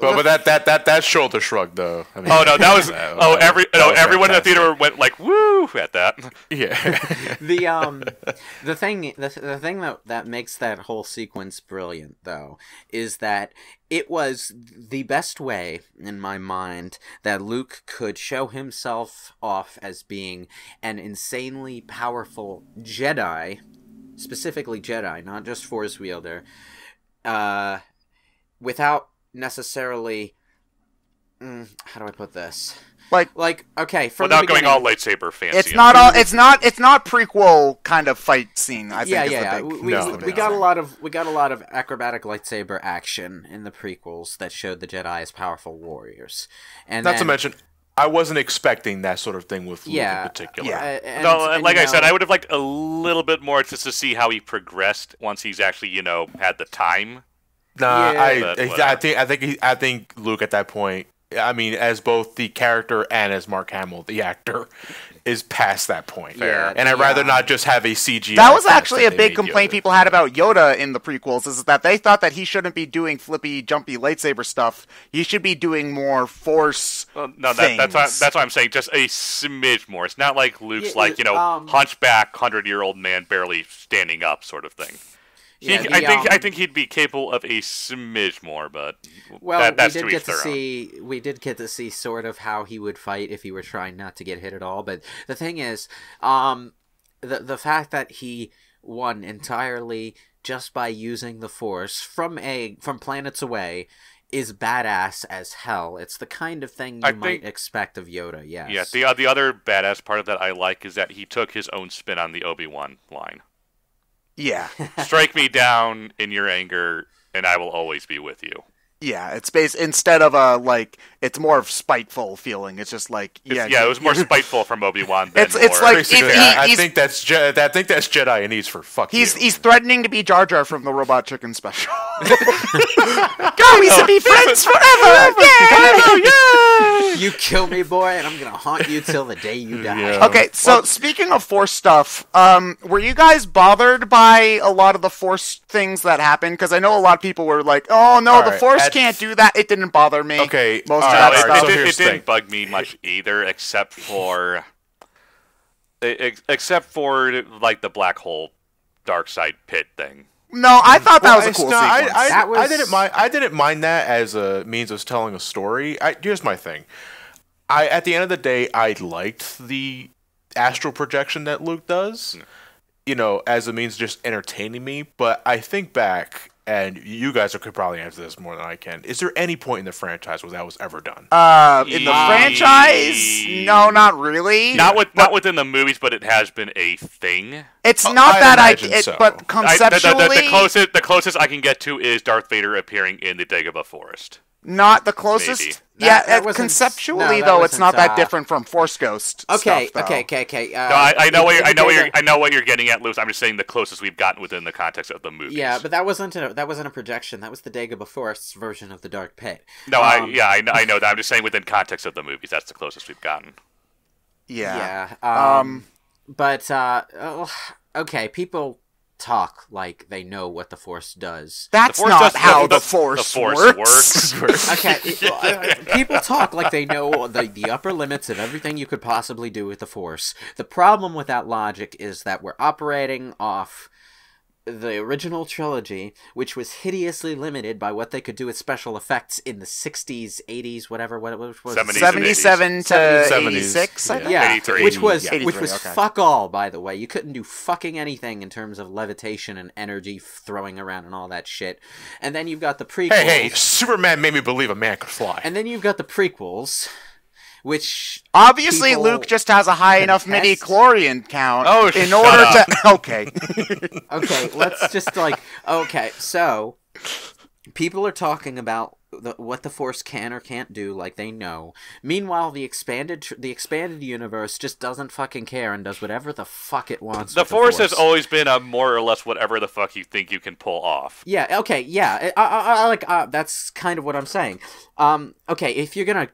but that shoulder shrug though. That was everyone in the theater went like woo at that. Yeah. The thing that makes that whole sequence brilliant though is that it was the best way in my mind that Luke could show himself off as being an insanely powerful Jedi, specifically Jedi, not just Force wielder. Without necessarily, how do I put this? Okay, from without the beginning, going all lightsaber fancy. It's not prequel kind of fight scene. I think. We got a lot of acrobatic lightsaber action in the prequels that showed the Jedi as powerful warriors, and not to mention, I wasn't expecting that sort of thing with Luke in particular. Yeah, I said, I would have liked a little bit more just to see how he progressed once he's actually, had the time. Nah, I think Luke at that point, as both the character and as Mark Hamill, the actor, is past that point. Yeah, and I'd rather not just have a CGI. That was actually a big complaint people had about Yoda in the prequels, is that they thought that he shouldn't be doing flippy, jumpy lightsaber stuff. He should be doing more Force things. That's what I'm saying. Just a smidge more. It's not like Luke's hunchback, 100-year-old man barely standing up sort of thing. I think he'd be capable of a smidge more, but that's we did get to see sort of how he would fight if he were trying not to get hit at all. But the thing is, the fact that he won entirely just by using the Force from planets away is badass as hell. It's the kind of thing you might expect of Yoda, yes. Yeah, the other badass part of that I like is that he took his own spin on the Obi-Wan line. Yeah. Strike me down in your anger, and I will always be with you. Yeah, it's instead of it's more of spiteful feeling. It's just like, it was more spiteful from Obi-Wan than it's like I think that's Jedi and he's for fuck you. He's threatening to be Jar Jar from the Robot Chicken special. Go, we should be friends forever! Yeah! You kill me, boy, and I'm gonna haunt you till the day you die. Yeah. Okay, so speaking of Force stuff, were you guys bothered by a lot of the Force things that happened? Because I know a lot of people were like, "Oh no, the Force can't do that." It didn't bother me. Okay, most of that stuff. It didn't bug me much either, except for like the black hole, dark side pit thing. No, I thought that was a cool sequence. I didn't mind that as a means of telling a story. Here's my thing. At the end of the day, I liked the astral projection that Luke does, as a means of just entertaining me. But I think back, and you guys could probably answer this more than I can. Is there any point in the franchise where that was ever done? In the franchise? No, not really. Not within the movies, but it has been a thing. It's not but conceptually, the closest I can get to is Darth Vader appearing in the Dagobah Forest. Not the closest. Maybe. Conceptually though, it's not that different from Force Ghost. Okay. Stuff, Okay. I know what you're getting at, Lewis. I'm just saying the closest we've gotten within the context of the movies. Yeah, but that wasn't a projection. That was the Dagobah Forest's version of the Dark Pit. No, I know that. I'm just saying within context of the movies, that's the closest we've gotten. Yeah. Okay, people talk like they know what the Force does. That's not how the Force works. Okay, people talk like they know the upper limits of everything you could possibly do with the Force. The problem with that logic is that we're operating off the original trilogy, which was hideously limited by what they could do with special effects in the 60s, 80s, whatever, what was 77 to 86, I think? Yeah, 83. which was 83, fuck all, by the way. You couldn't do fucking anything in terms of levitation and energy throwing around and all that shit. And then you've got the prequels. Hey, Superman made me believe a man could fly. And then you've got the prequels, which obviously Luke just has a high enough midi-chlorian count in order to... Okay. Okay, let's just so people are talking about what the Force can or can't do, like they know. Meanwhile, the expanded universe just doesn't fucking care and does whatever the fuck it wants. The Force has always been a more or less whatever the fuck you think you can pull off. Yeah. Okay. Yeah. I that's kind of what I'm saying. Okay. If you're gonna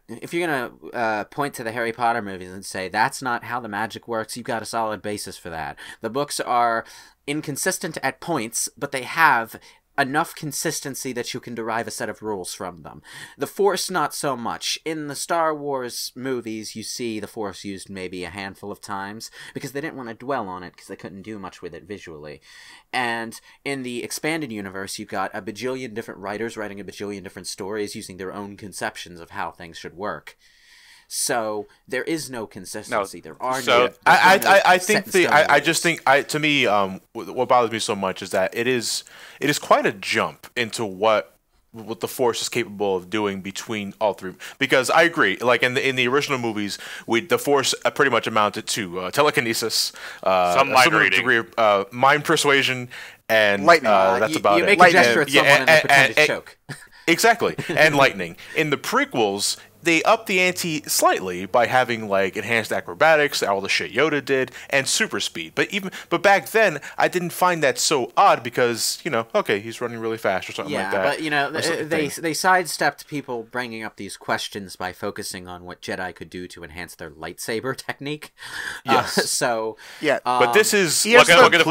point to the Harry Potter movies and say that's not how the magic works, you've got a solid basis for that. The books are inconsistent at points, but they have enough consistency that you can derive a set of rules from them. The Force, not so much. In the Star Wars movies, you see the Force used maybe a handful of times because they didn't want to dwell on it because they couldn't do much with it visually. And in the expanded universe, you've got a bajillion different writers writing a bajillion different stories using their own conceptions of how things should work. So there is no consistency. There are no. To me, what bothers me so much is that it is quite a jump into what the Force is capable of doing between all three. Because I agree, like in the original movies, the Force pretty much amounted to telekinesis, some mind reading, degree of mind persuasion, and lightning. That's about it. You make a gesture at someone and they pretend to choke. Exactly, and lightning. In the prequels, they upped the ante slightly by having like enhanced acrobatics, all the shit Yoda did, and super speed. But back then, I didn't find that so odd because okay, he's running really fast or something like that. Yeah, but they sidestepped people bringing up these questions by focusing on what Jedi could do to enhance their lightsaber technique. Yes. But this is how can the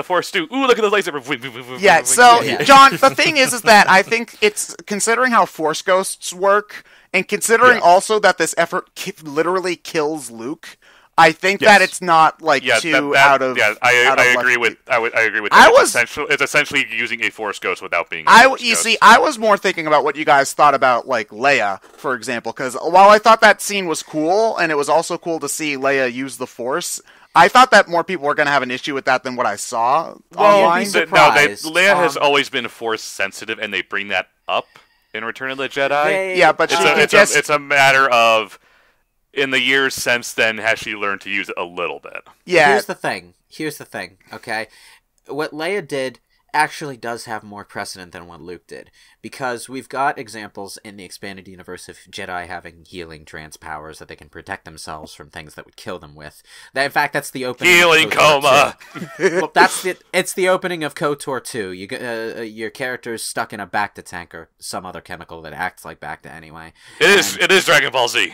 Force do? Ooh, look at the lightsaber. Yeah. So John, the thing is that I think it's considering how Force Ghosts work, and considering also that this effort literally kills Luke, I think that it's not out of. Yeah, I agree with that. It's essentially using a Force Ghost without being. I was more thinking about what you guys thought about like Leia, for example, because while I thought that scene was cool, and it was also cool to see Leia use the Force, I thought that more people were going to have an issue with that than what I saw online. Leia has always been Force sensitive, and they bring that up in Return of the Jedi. Yeah, but it's a matter of, in the years since then, has she learned to use it a little bit? Yeah. Here's the thing, okay? What Leia did actually does have more precedent than what Luke did, because we've got examples in the expanded universe of Jedi having healing trance powers that they can protect themselves from things that would kill them with. In fact, that's the opening. Healing coma. Well, it's the opening of KOTOR 2. Your character's stuck in a Bacta tank or some other chemical that acts like Bacta anyway. It is Dragon Ball Z.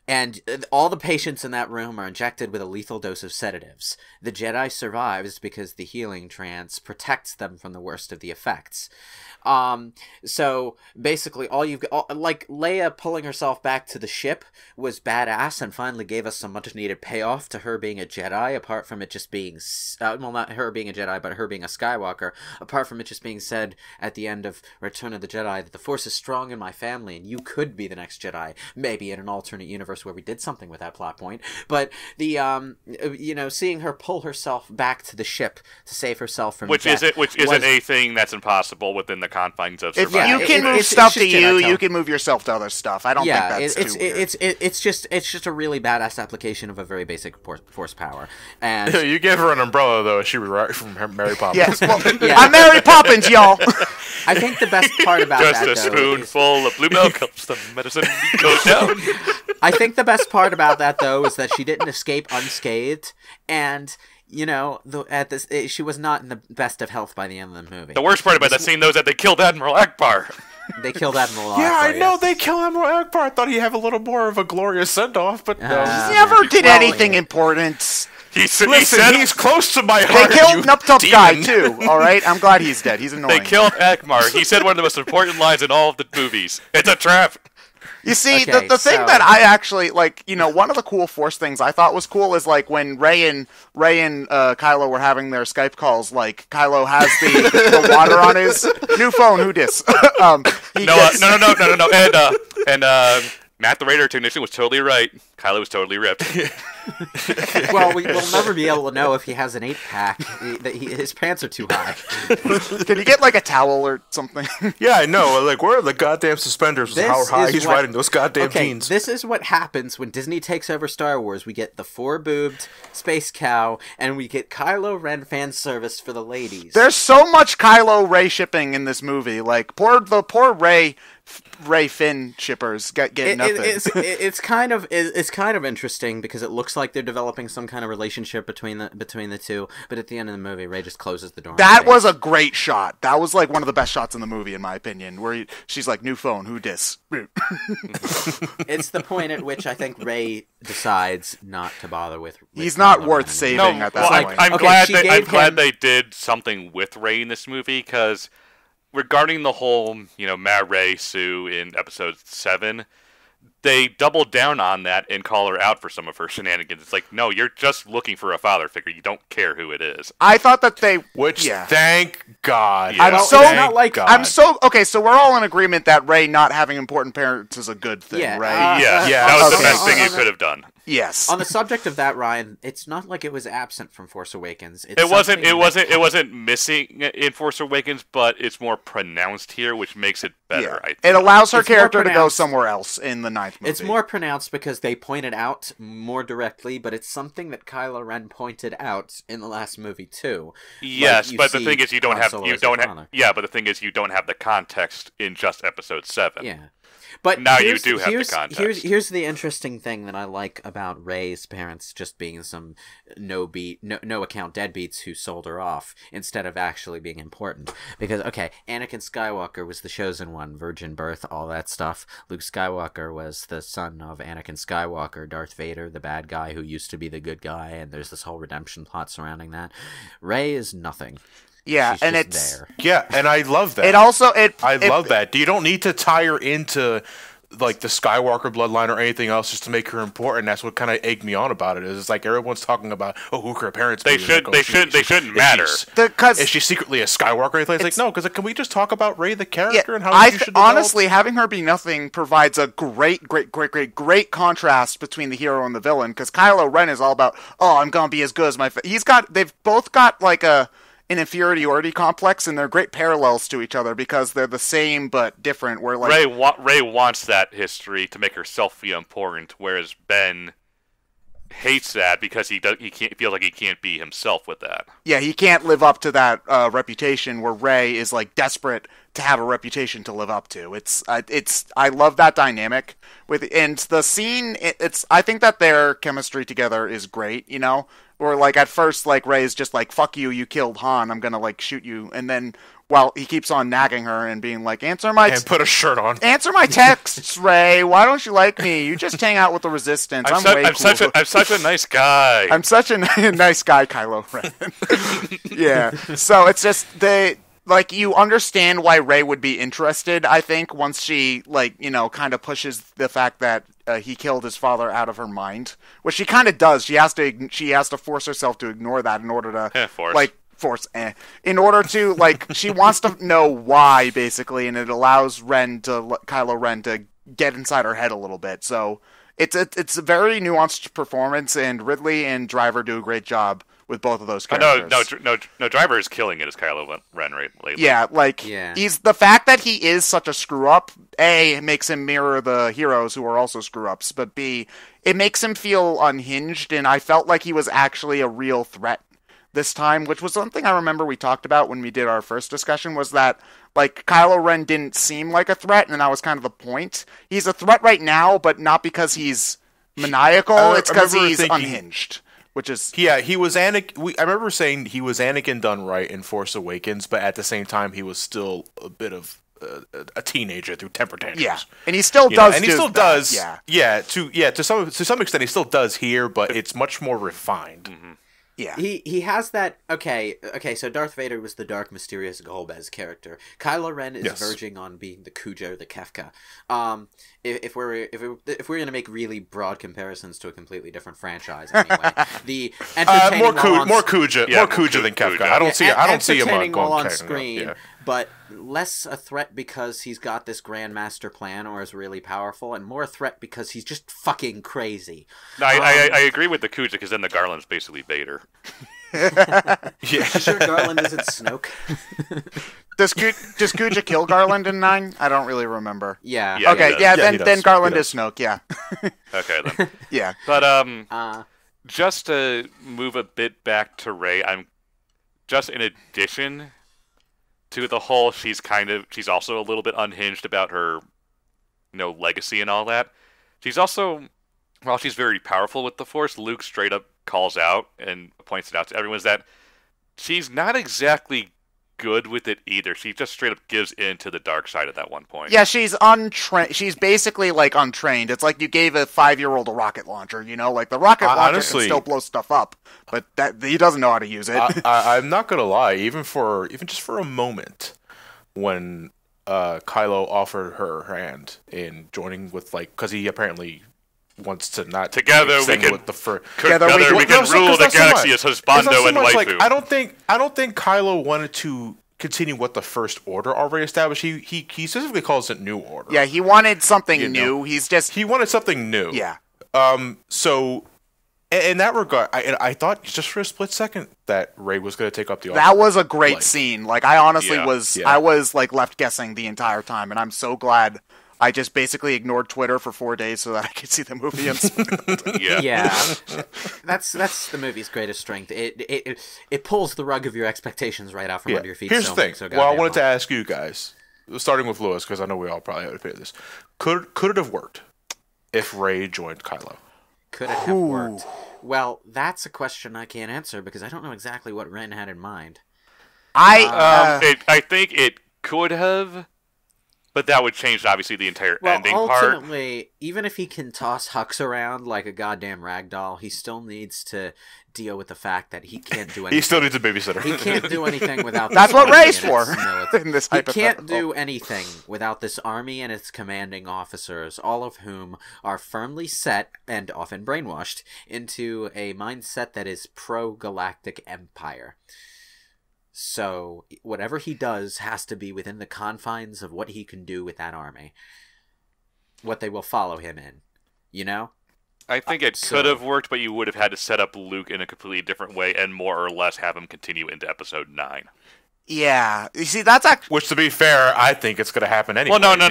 And all the patients in that room are injected with a lethal dose of sedatives. The Jedi survives because the healing trance protects them from the worst of the effects. So basically like Leia pulling herself back to the ship was badass and finally gave us some much needed payoff to her being a Jedi, apart from it just being, not her being a Jedi, but her being a Skywalker, apart from it just being said at the end of Return of the Jedi that the Force is strong in my family and you could be the next Jedi, maybe in an alternate universe where we did something with that plot point. But the, seeing her pull herself back to the ship to save herself from death isn't a thing that's impossible within the confines of survival. If you can move stuff to you can move yourself to other stuff. I don't think that's too weird. It's just a really badass application of a very basic force power. And you gave her an umbrella though. She was right from Mary Poppins. Yes, well, I'm Mary Poppins, y'all. I think the best part about just that, a spoonful of blue milk helps the medicine go down. I think the best part about that though is that she didn't escape unscathed, and she was not in the best of health by the end of the movie. The worst part about that scene, though, is that they killed Admiral Akbar. They killed Admiral Akbar. Yeah, I know they killed Admiral Akbar. I thought he'd have a little more of a glorious send-off, but no. He never did anything important. He's close to my They heart. killed Nuptup Guy, too, alright? I'm glad he's dead. He's annoying. They killed Akbar. He said one of the most important lines in all of the movies. It's a trap. You see, the thing that I actually, one of the cool Force things I thought was cool is, when Rey and Kylo were having their Skype calls, Kylo has the water on his new phone, who dis? No. And Matt the radar technician was totally right. Kylo was totally ripped. Well, we'll never be able to know if he has an 8-pack. His pants are too high. Can you get, a towel or something? Yeah, I know. Where are the goddamn suspenders? How high he's riding those goddamn jeans. This is what happens when Disney takes over Star Wars. We get the 4-boobed space cow, and we get Kylo Ren fan service for the ladies. There's so much Kylo Rey shipping in this movie. The poor Rey Finn shippers get nothing. It's kind of interesting because it looks like they're developing some kind of relationship between the two, but at the end of the movie, Rey just closes the door. That was a great shot. That was one of the best shots in the movie, in my opinion. Where she's like, "New phone, who dis?" It's the point at which I think Rey decides not to bother with he's not worth saving at that point. I'm glad they did something with Rey in this movie, because regarding the whole, Ma Rey Sue in episode 7, they doubled down on that and call her out for some of her shenanigans. It's no, you're just looking for a father figure. You don't care who it is. I thought that they... thank God. Yeah. Okay, so we're all in agreement that Rey not having important parents is a good thing, right? That was the best thing you could have done. Yes. On the subject of that, Ryan, it's not like it was absent from Force Awakens. It wasn't missing in Force Awakens, but it's more pronounced here, which makes it better. Yeah. I think. It allows her character to go somewhere else in the 9th movie. It's more pronounced because they point it out more directly, but it's something that Kylo Ren pointed out in the last movie too. Yes, but the thing is, you don't have the context in just episode 7. Yeah. But now you do have the context. Here's the interesting thing that I like about Rey's parents just being some no account deadbeats who sold her off instead of actually being important. Because Anakin Skywalker was the chosen one, virgin birth, all that stuff. Luke Skywalker was the son of Anakin Skywalker, Darth Vader, the bad guy who used to be the good guy, and there's this whole redemption plot surrounding that. Rey is nothing. Yeah, She's and just it's there. Yeah, and I love that. I love that. You don't need to tie her into the Skywalker bloodline or anything else just to make her important. That's what kind of egged me on about it. It's everyone's talking about who her parents. They shouldn't matter. Is she secretly a Skywalker or anything? It's no, because can we just talk about Rey the character and how she should develop? Honestly, having her be nothing provides a great contrast between the hero and the villain. Because Kylo Ren is all about, I'm gonna be as good as my. They've both got an inferiority complex, and they're great parallels to each other because they're the same but different. Where like Rey wants that history to make herself feel important, whereas Ben hates that because he can't feel like he can't be himself with that. Yeah, he can't live up to that reputation. Where Rey is like desperate to have a reputation to live up to. It's I love that dynamic and the scene. I think that their chemistry together is great. You know, or like at first, like Rey is just like, "Fuck you, you killed Han. I'm gonna like shoot you," and then. Well, he keeps on nagging her and being like, and put a shirt on. Answer my texts, Rey. Why don't you like me? You just hang out with the Resistance. I'm such a nice guy. I'm such a nice guy, Kylo Ren. Yeah. So it's just like you understand why Rey would be interested. I think once she kind of pushes the fact that he killed his father out of her mind, which she kind of does. She has to force herself to ignore that in order to in order to she wants to know why basically, and it allows Kylo Ren to get inside her head a little bit. So it's a very nuanced performance, and Ridley and Driver do a great job with both of those characters. No, Driver is killing it as Kylo Ren right lately. Yeah, he's the fact that he is such a screw up. A, makes him mirror the heroes who are also screw ups, but B, it makes him feel unhinged, and I felt like he was actually a real threat this time, which was something I remember we talked about when we did our first discussion, was that Kylo Ren didn't seem like a threat, and that was kind of the point. He's a threat right now, but not because he's maniacal, it's because he's unhinged. Which is he was Anakin. I remember saying he was Anakin done right in Force Awakens, but at the same time he was still a bit of a teenager through temper tantrums. Yeah, and he still does. And he still does. To some extent he still does here, but it's much more refined. Mm-hmm. Yeah. He has that. Okay, so Darth Vader was the dark, mysterious Golbez character. Kylo Ren is verging on being the Cujo, the Kefka. If we're gonna make really broad comparisons to a completely different franchise, anyway, the entertaining more Cujo than Kefka. I don't see him going on screen, but less a threat because he's got this grand master plan or is really powerful, and more a threat because he's just fucking crazy. No, I agree with the Cujo, because then the Garland's basically Vader. Yeah. Sure, Garland isn't Snoke. Does Cujo kill Garland in 9? I don't really remember. Yeah. Okay. Yeah. Then Garland is Snoke. Yeah. Okay then. Yeah. But just to move a bit back to Rey, I'm just in addition to the whole, she's also a little bit unhinged about her, legacy and all that. She's also, while she's very powerful with the Force, Luke straight up calls out and points it out to everyone, is that she's not exactly good with it either. She just straight up gives in to the dark side at that one point. Yeah, she's untrained. She's basically untrained. It's like you gave a 5-year-old a rocket launcher. The rocket launcher can still blow stuff up, but that he doesn't know how to use it. I'm not gonna lie. Even just for a moment, when Kylo offered her hand in joining with because he apparently wants to not together we can with the together we can rule the galaxy as husbando and waifu. I don't think Kylo wanted to continue what the First Order already established. He specifically calls it New Order. Yeah, he wanted something new. He wanted something new. Yeah. So in that regard, I thought just for a split second that Rey was going to take up the offer. That was a great scene. I honestly was. Yeah. I was left guessing the entire time, and I'm so glad. I just basically ignored Twitter for 4 days so that I could see the movie unspoiled. Yeah. That's the movie's greatest strength. It pulls the rug of your expectations right out from under your feet. Here's the thing. I wanted to ask you guys, starting with Lewis, because I know we all probably have to pay this. Could it have worked if Rey joined Kylo? Could it have worked? Well, that's a question I can't answer because I don't know exactly what Ren had in mind. I think it could have. But that would change, obviously, the entire ending part. Ultimately, even if he can toss Hux around like a goddamn ragdoll, he still needs to deal with the fact that he can't do anything. He still needs a babysitter. He can't do anything without That's what Rey's for in this He can't do anything without this army and its commanding officers, all of whom are firmly set, and often brainwashed, into a mindset that is pro-galactic empire. So whatever he does has to be within the confines of what he can do with that army. What they will follow him in, I think it could have worked, but you would have had to set up Luke in a completely different way and more or less have him continue into Episode 9. Yeah, you see, that's actually... Which, to be fair, I think it's going to happen anyway. Well, no.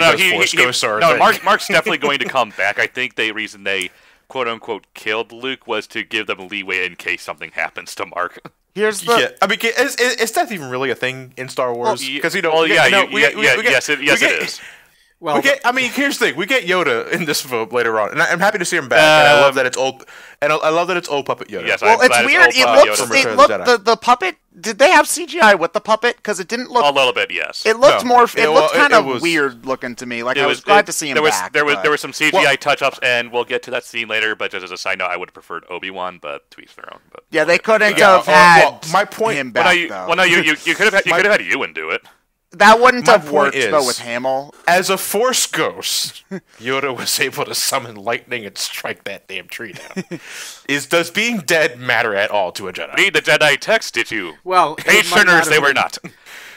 Mark's definitely going to come back. I think the reason they quote-unquote killed Luke was to give them leeway in case something happens to Mark. Here's the... Yeah, I mean, is that even really a thing in Star Wars? Because, it is. Well, here's the thing: we get Yoda in this film later on, and I'm happy to see him back. And I love that it's old, and I love that it's old puppet Yoda. Yes, well, it's weird. It looked the puppet. Did they have CGI with the puppet? Because it didn't look a little bit. Yes, it looked more. It looked kind of weird looking to me. Like I was glad to see him back. There were some CGI touch-ups, and we'll get to that scene later. But just as a side note, I would have preferred Obi-Wan, but to each their own. But yeah, they couldn't have had my point. Him back, you could have had Ewan do it. That wouldn't have worked, though, with Hamill. As a Force ghost, Yoda was able to summon lightning and strike that damn tree down. Does being dead matter at all to a Jedi? Read the Jedi text, did you? Well, Patroners, they were not.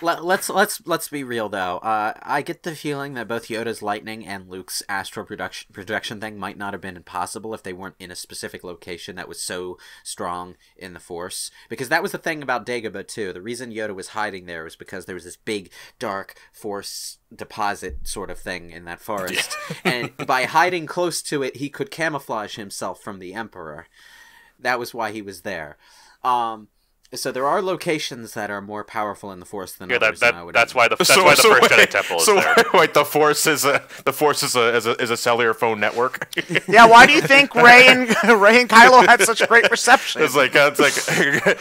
Let's be real though. I get the feeling that both Yoda's lightning and Luke's astral projection thing might not have been impossible if they weren't in a specific location that was so strong in the Force. Because that was the thing about Dagobah too. The reason Yoda was hiding there was because there was this big dark Force deposit sort of thing in that forest, and by hiding close to it, he could camouflage himself from the Emperor. That was why he was there. So there are locations that are more powerful in the Force than others. That's why the first Jedi Temple is there. Wait, the Force is a cellular phone network. Yeah, why do you think Rey and Kylo had such great reception? It's like Dagobah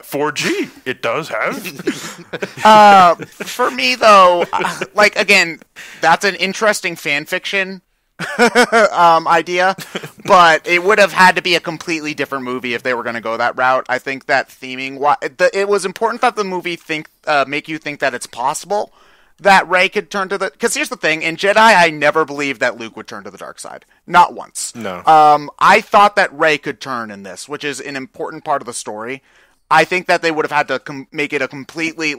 4G. It does have. For me though, again, that's an interesting fan fiction idea, but it would have had to be a completely different movie if they were going to go that route. I think that theming, it was important that the movie make you think that it's possible that Rey could turn to the... Because here's the thing, in Jedi, I never believed that Luke would turn to the dark side. Not once. No. I thought that Rey could turn in this, which is an important part of the story. I think that they would have had to make it a completely,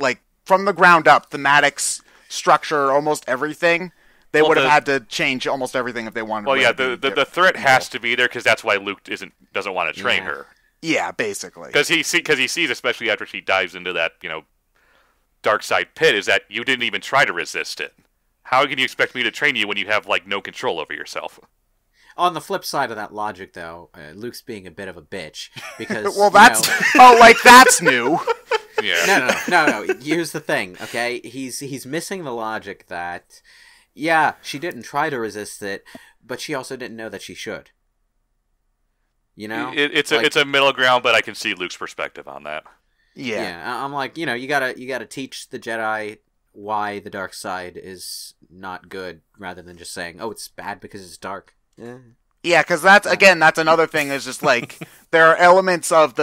from the ground up, thematics, structure, almost everything. They would have had to change almost everything if they wanted. Well, yeah, the threat has to be there because that's why Luke doesn't want to train her. Yeah, basically. Because he sees, especially after she dives into that dark side pit, is that you didn't even try to resist it. How can you expect me to train you when you have no control over yourself? On the flip side of that logic, though, Luke's being a bit of a bitch because well, that's that's new. Yeah. No. Here's the thing. Okay, he's missing the logic that. Yeah, she didn't try to resist it, but she also didn't know that she should. You know? It's a middle ground, but I can see Luke's perspective on that. Yeah, I'm like, you gotta teach the Jedi why the dark side is not good, rather than just saying, oh, it's bad because it's dark. Yeah, because that's another thing, is just there are elements of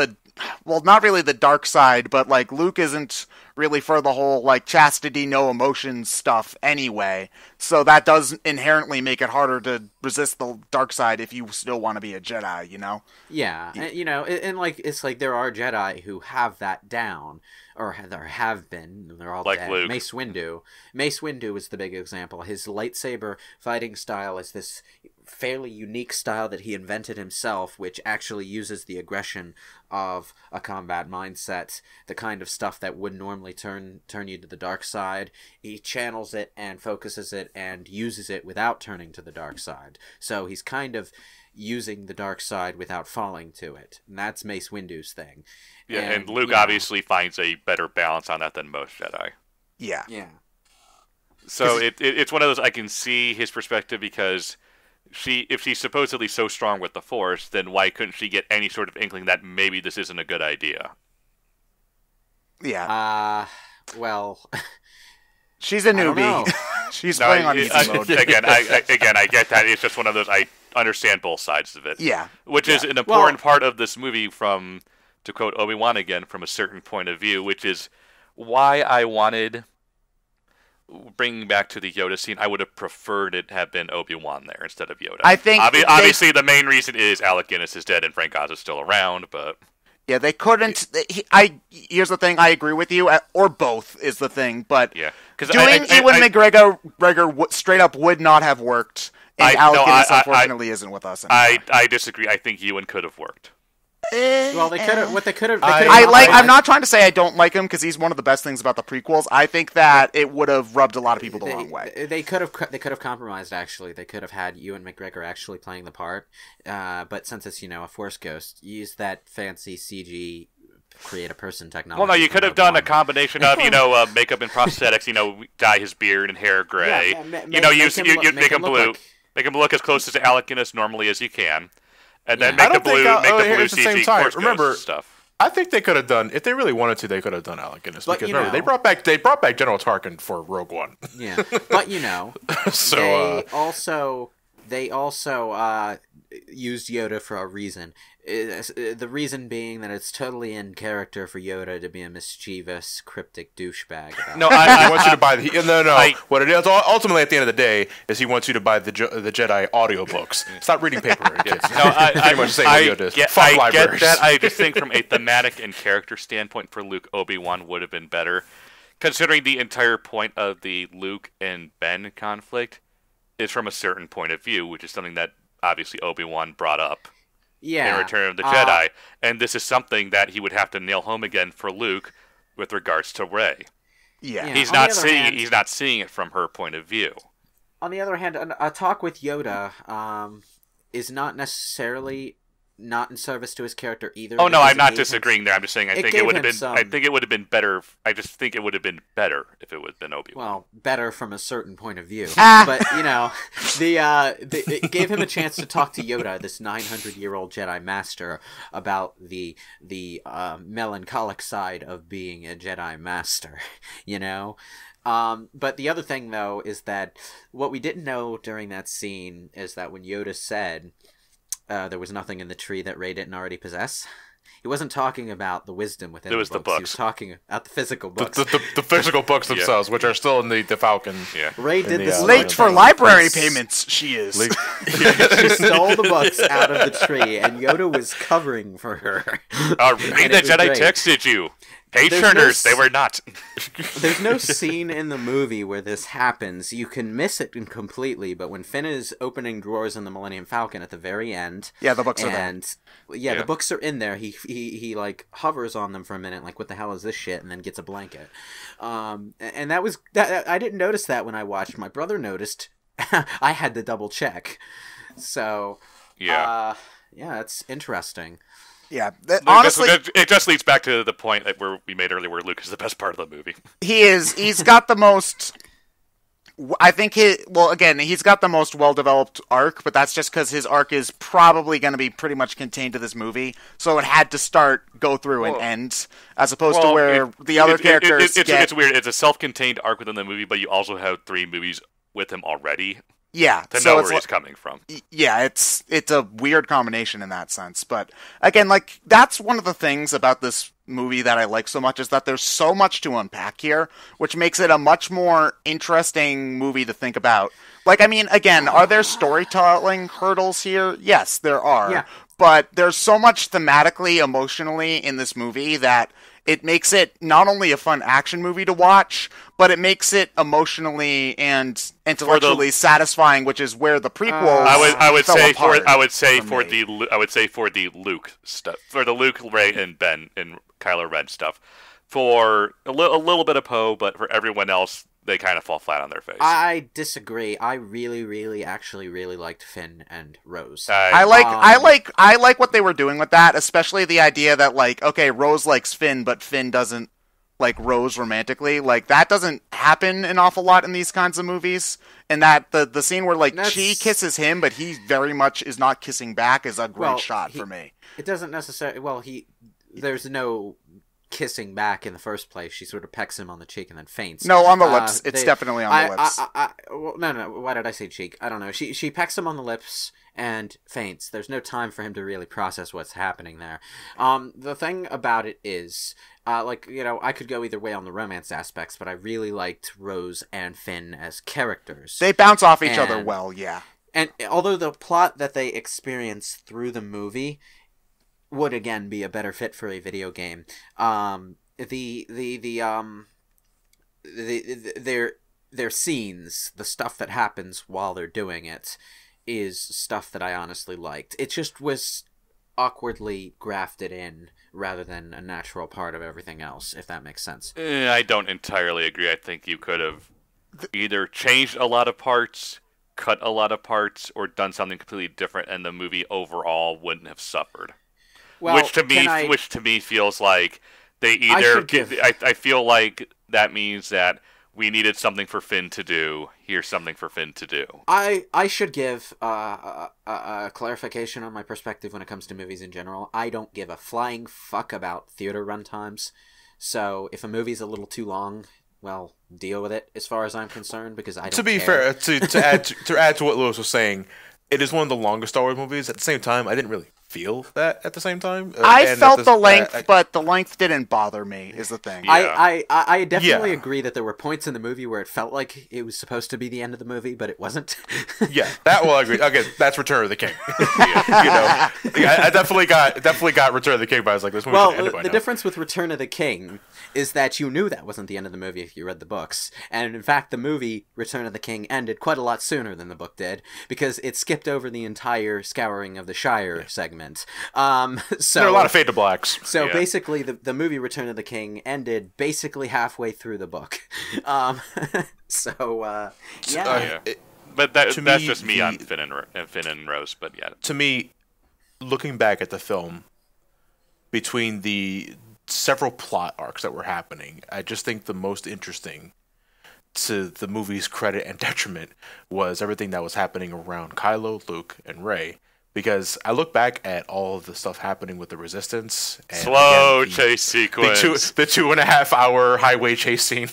not really the dark side, but Luke isn't really for the whole chastity, no emotions stuff anyway. So that does inherently make it harder to resist the dark side if you still want to be a Jedi, you know? Yeah, and, it's there are Jedi who have that down, or have been. They're all dead. Luke. Mace Windu is the big example. His lightsaber fighting style is this fairly unique style that he invented himself, which actually uses the aggression of a combat mindset, the kind of stuff that would normally turn you to the dark side. He channels it and focuses it and uses it without turning to the dark side. So he's kind of using the dark side without falling to it. And that's Mace Windu's thing. Yeah, and Luke obviously finds a better balance on that than most Jedi. Yeah. Yeah. So it's one of those, I can see his perspective, because if she's supposedly so strong with the Force, then why couldn't she get any sort of inkling that maybe this isn't a good idea? Yeah. Well, she's a newbie. She's playing on easy mode. Again, I get that. It's just one of those, I understand both sides of it. Yeah. Which is an important part of this movie, from, to quote Obi-Wan again, from a certain point of view, which is why I wanted... Bringing back to the Yoda scene, I would have preferred it have been Obi-Wan there instead of Yoda. I think obviously the main reason is Alec Guinness is dead and Frank Oz is still around, but yeah, they couldn't. Here's the thing. I agree with you, or both is the thing. But yeah, doing Ewan McGregor straight up would not have worked. And Alec unfortunately isn't with us anymore. I disagree. I think Ewan could have worked. Well, they could have. What they could have. I'm not trying to say I don't like him because he's one of the best things about the prequels. I think that it would have rubbed a lot of people the wrong way. They could have compromised. Actually, they could have had Ewan McGregor actually playing the part. But since it's a Force ghost, use that fancy CG create a person technology. Well, no, you could have done a combination of makeup and prosthetics. Dye his beard and hair gray. Make him blue. Make him look as close to Alec Guinness normally as you can. And then make the blue CG Force Ghost stuff. I think they could have done, if they really wanted to, they could have done Alec Guinness. Because remember, they brought back General Tarkin for Rogue One. Yeah, but so they also used Yoda for a reason. The reason being that it's totally in character for Yoda to be a mischievous, cryptic douchebag. No, I want you to buy what it is ultimately at the end of the day is he wants you to buy the Jedi audiobooks. Stop reading paper, kids. I get that. I just think from a thematic and character standpoint for Luke, Obi-Wan would have been better, considering the entire point of the Luke and Ben conflict is from a certain point of view, which is something that obviously Obi-Wan brought up. In Return of the Jedi, and this is something that he would have to nail home again for Luke with regards to Rey. Yeah. He's not seeing it from her point of view. On the other hand, a talk with Yoda is not necessarily not in service to his character either. Oh no, I'm not disagreeing there. I'm just saying I think it would have been. I think it would have been better. I just think it would have been better if it would have been Obi-Wan. Well, better from a certain point of view. But it gave him a chance to talk to Yoda, this 900-year-old Jedi Master, about the melancholic side of being a Jedi Master. But the other thing though is that what we didn't know during that scene is that when Yoda said there was nothing in the tree that Rey didn't already possess, he wasn't talking about the wisdom within the books. The books. He was talking about the physical books. The physical books themselves, which are still in the Falcon. Yeah. Rey did this. Late for library payments, she is. She stole the books out of the tree, and Yoda was covering for her. Read the Jedi texted you. Page turners, they were not. There's no scene in the movie where this happens. You can miss it completely, but when Finn is opening drawers in the Millennium Falcon at the very end, the books are there. The books are in there. He like hovers on them for a minute, like what the hell is this shit, and then gets a blanket. And that was that. I didn't notice that when I watched. My brother noticed. I had to double check. So it's interesting. Yeah, honestly, it just leads back to the point that we made earlier, where Luke is the best part of the movie. He is. He's got the most. I think he's got the most well-developed arc, but that's just because his arc is probably going to be pretty much contained to this movie, so it had to go through and end, as opposed to where the other characters It's weird. It's a self-contained arc within the movie, but you also have 3 movies with him already. Yeah, to know where he's coming from. Yeah, it's a weird combination in that sense. But again, like, that's one of the things about this movie that I like so much, is that there's so much to unpack here, which makes it a much more interesting movie to think about. Like, I mean, again, are there storytelling hurdles here? Yes, there are. Yeah. But there's so much thematically, emotionally in this movie that it makes it not only a fun action movie to watch, but it makes it emotionally and intellectually satisfying, which is where the prequels. I would say for the Luke stuff, for the Luke, Rey, and Ben and Kylo Ren stuff, for a little bit of Poe, but for everyone else, they kind of fall flat on their face. I disagree. I really liked Finn and Rose. I like what they were doing with that, especially the idea that, like, okay, Rose likes Finn, but Finn doesn't like Rose romantically. Like, that doesn't happen an awful lot in these kinds of movies. And that the scene where, like, she kisses him, but he very much is not kissing back is a great shot for me. It doesn't necessarily. There's no kissing back in the first place. She sort of pecks him on the cheek and then faints. No, on the lips. It's definitely on the lips. No. Why did I say cheek? I don't know. She pecks him on the lips and faints. There's no time for him to really process what's happening there. The thing about it is, I could go either way on the romance aspects, but I really liked Rose and Finn as characters. They bounce off each other well, yeah. And although the plot that they experience through the movie would again be a better fit for a video game, their scenes, the stuff that happens while they're doing it, is stuff that I honestly liked. It just was awkwardly grafted in rather than a natural part of everything else, if that makes sense. I don't entirely agree. I think you could have either changed a lot of parts, cut a lot of parts, or done something completely different, and the movie overall wouldn't have suffered. Well, which to me feels like they either. I feel like that means that we needed something for Finn to do. Here's something for Finn to do. I should give a clarification on my perspective when it comes to movies in general. I don't give a flying fuck about theater runtimes. So if a movie's a little too long, well, deal with it as far as I'm concerned, because I don't To be care. fair, to add to what Lewis was saying, it is one of the longest Star Wars movies. At the same time, I didn't really feel that at the same time. I felt the length, but the length didn't bother me, is the thing. Yeah. I definitely agree that there were points in the movie where it felt like it was supposed to be the end of the movie, but it wasn't. Yeah, that will agree. Okay, that's Return of the King. I definitely got Return of the King, but I was like, this movie should end it by the now. difference with Return of the King is that you knew that wasn't the end of the movie if you read the books, and in fact, the movie Return of the King ended quite a lot sooner than the book did because it skipped over the entire Scouring of the Shire segment. So There are a lot of fade to blacks. So basically, the movie Return of the King ended basically halfway through the book. Yeah. But that's just me on Finn and Rose. But yeah, to me, looking back at the film, between the several plot arcs that were happening, I just think the most interesting, to the movie's credit and detriment, was everything that was happening around Kylo, Luke, and Rey. Because I look back at all of the stuff happening with the Resistance. And slow chase sequence. The 2.5 hour highway chase scene.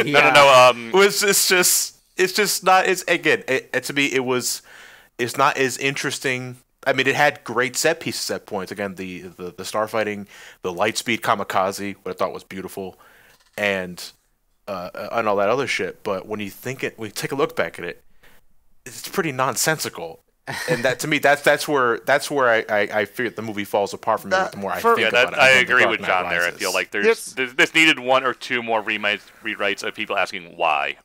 No. It's just not. To me, it's not as interesting. I mean, it had great set pieces at points. Again, the starfighting, the lightspeed kamikaze, what I thought was beautiful, and all that other shit. But when you take a look back at it, it's pretty nonsensical. And that, to me, that's where I feel the movie falls apart from me. The more I think about it, I agree with John there. I feel like this needed one or two more rewrites of people asking why.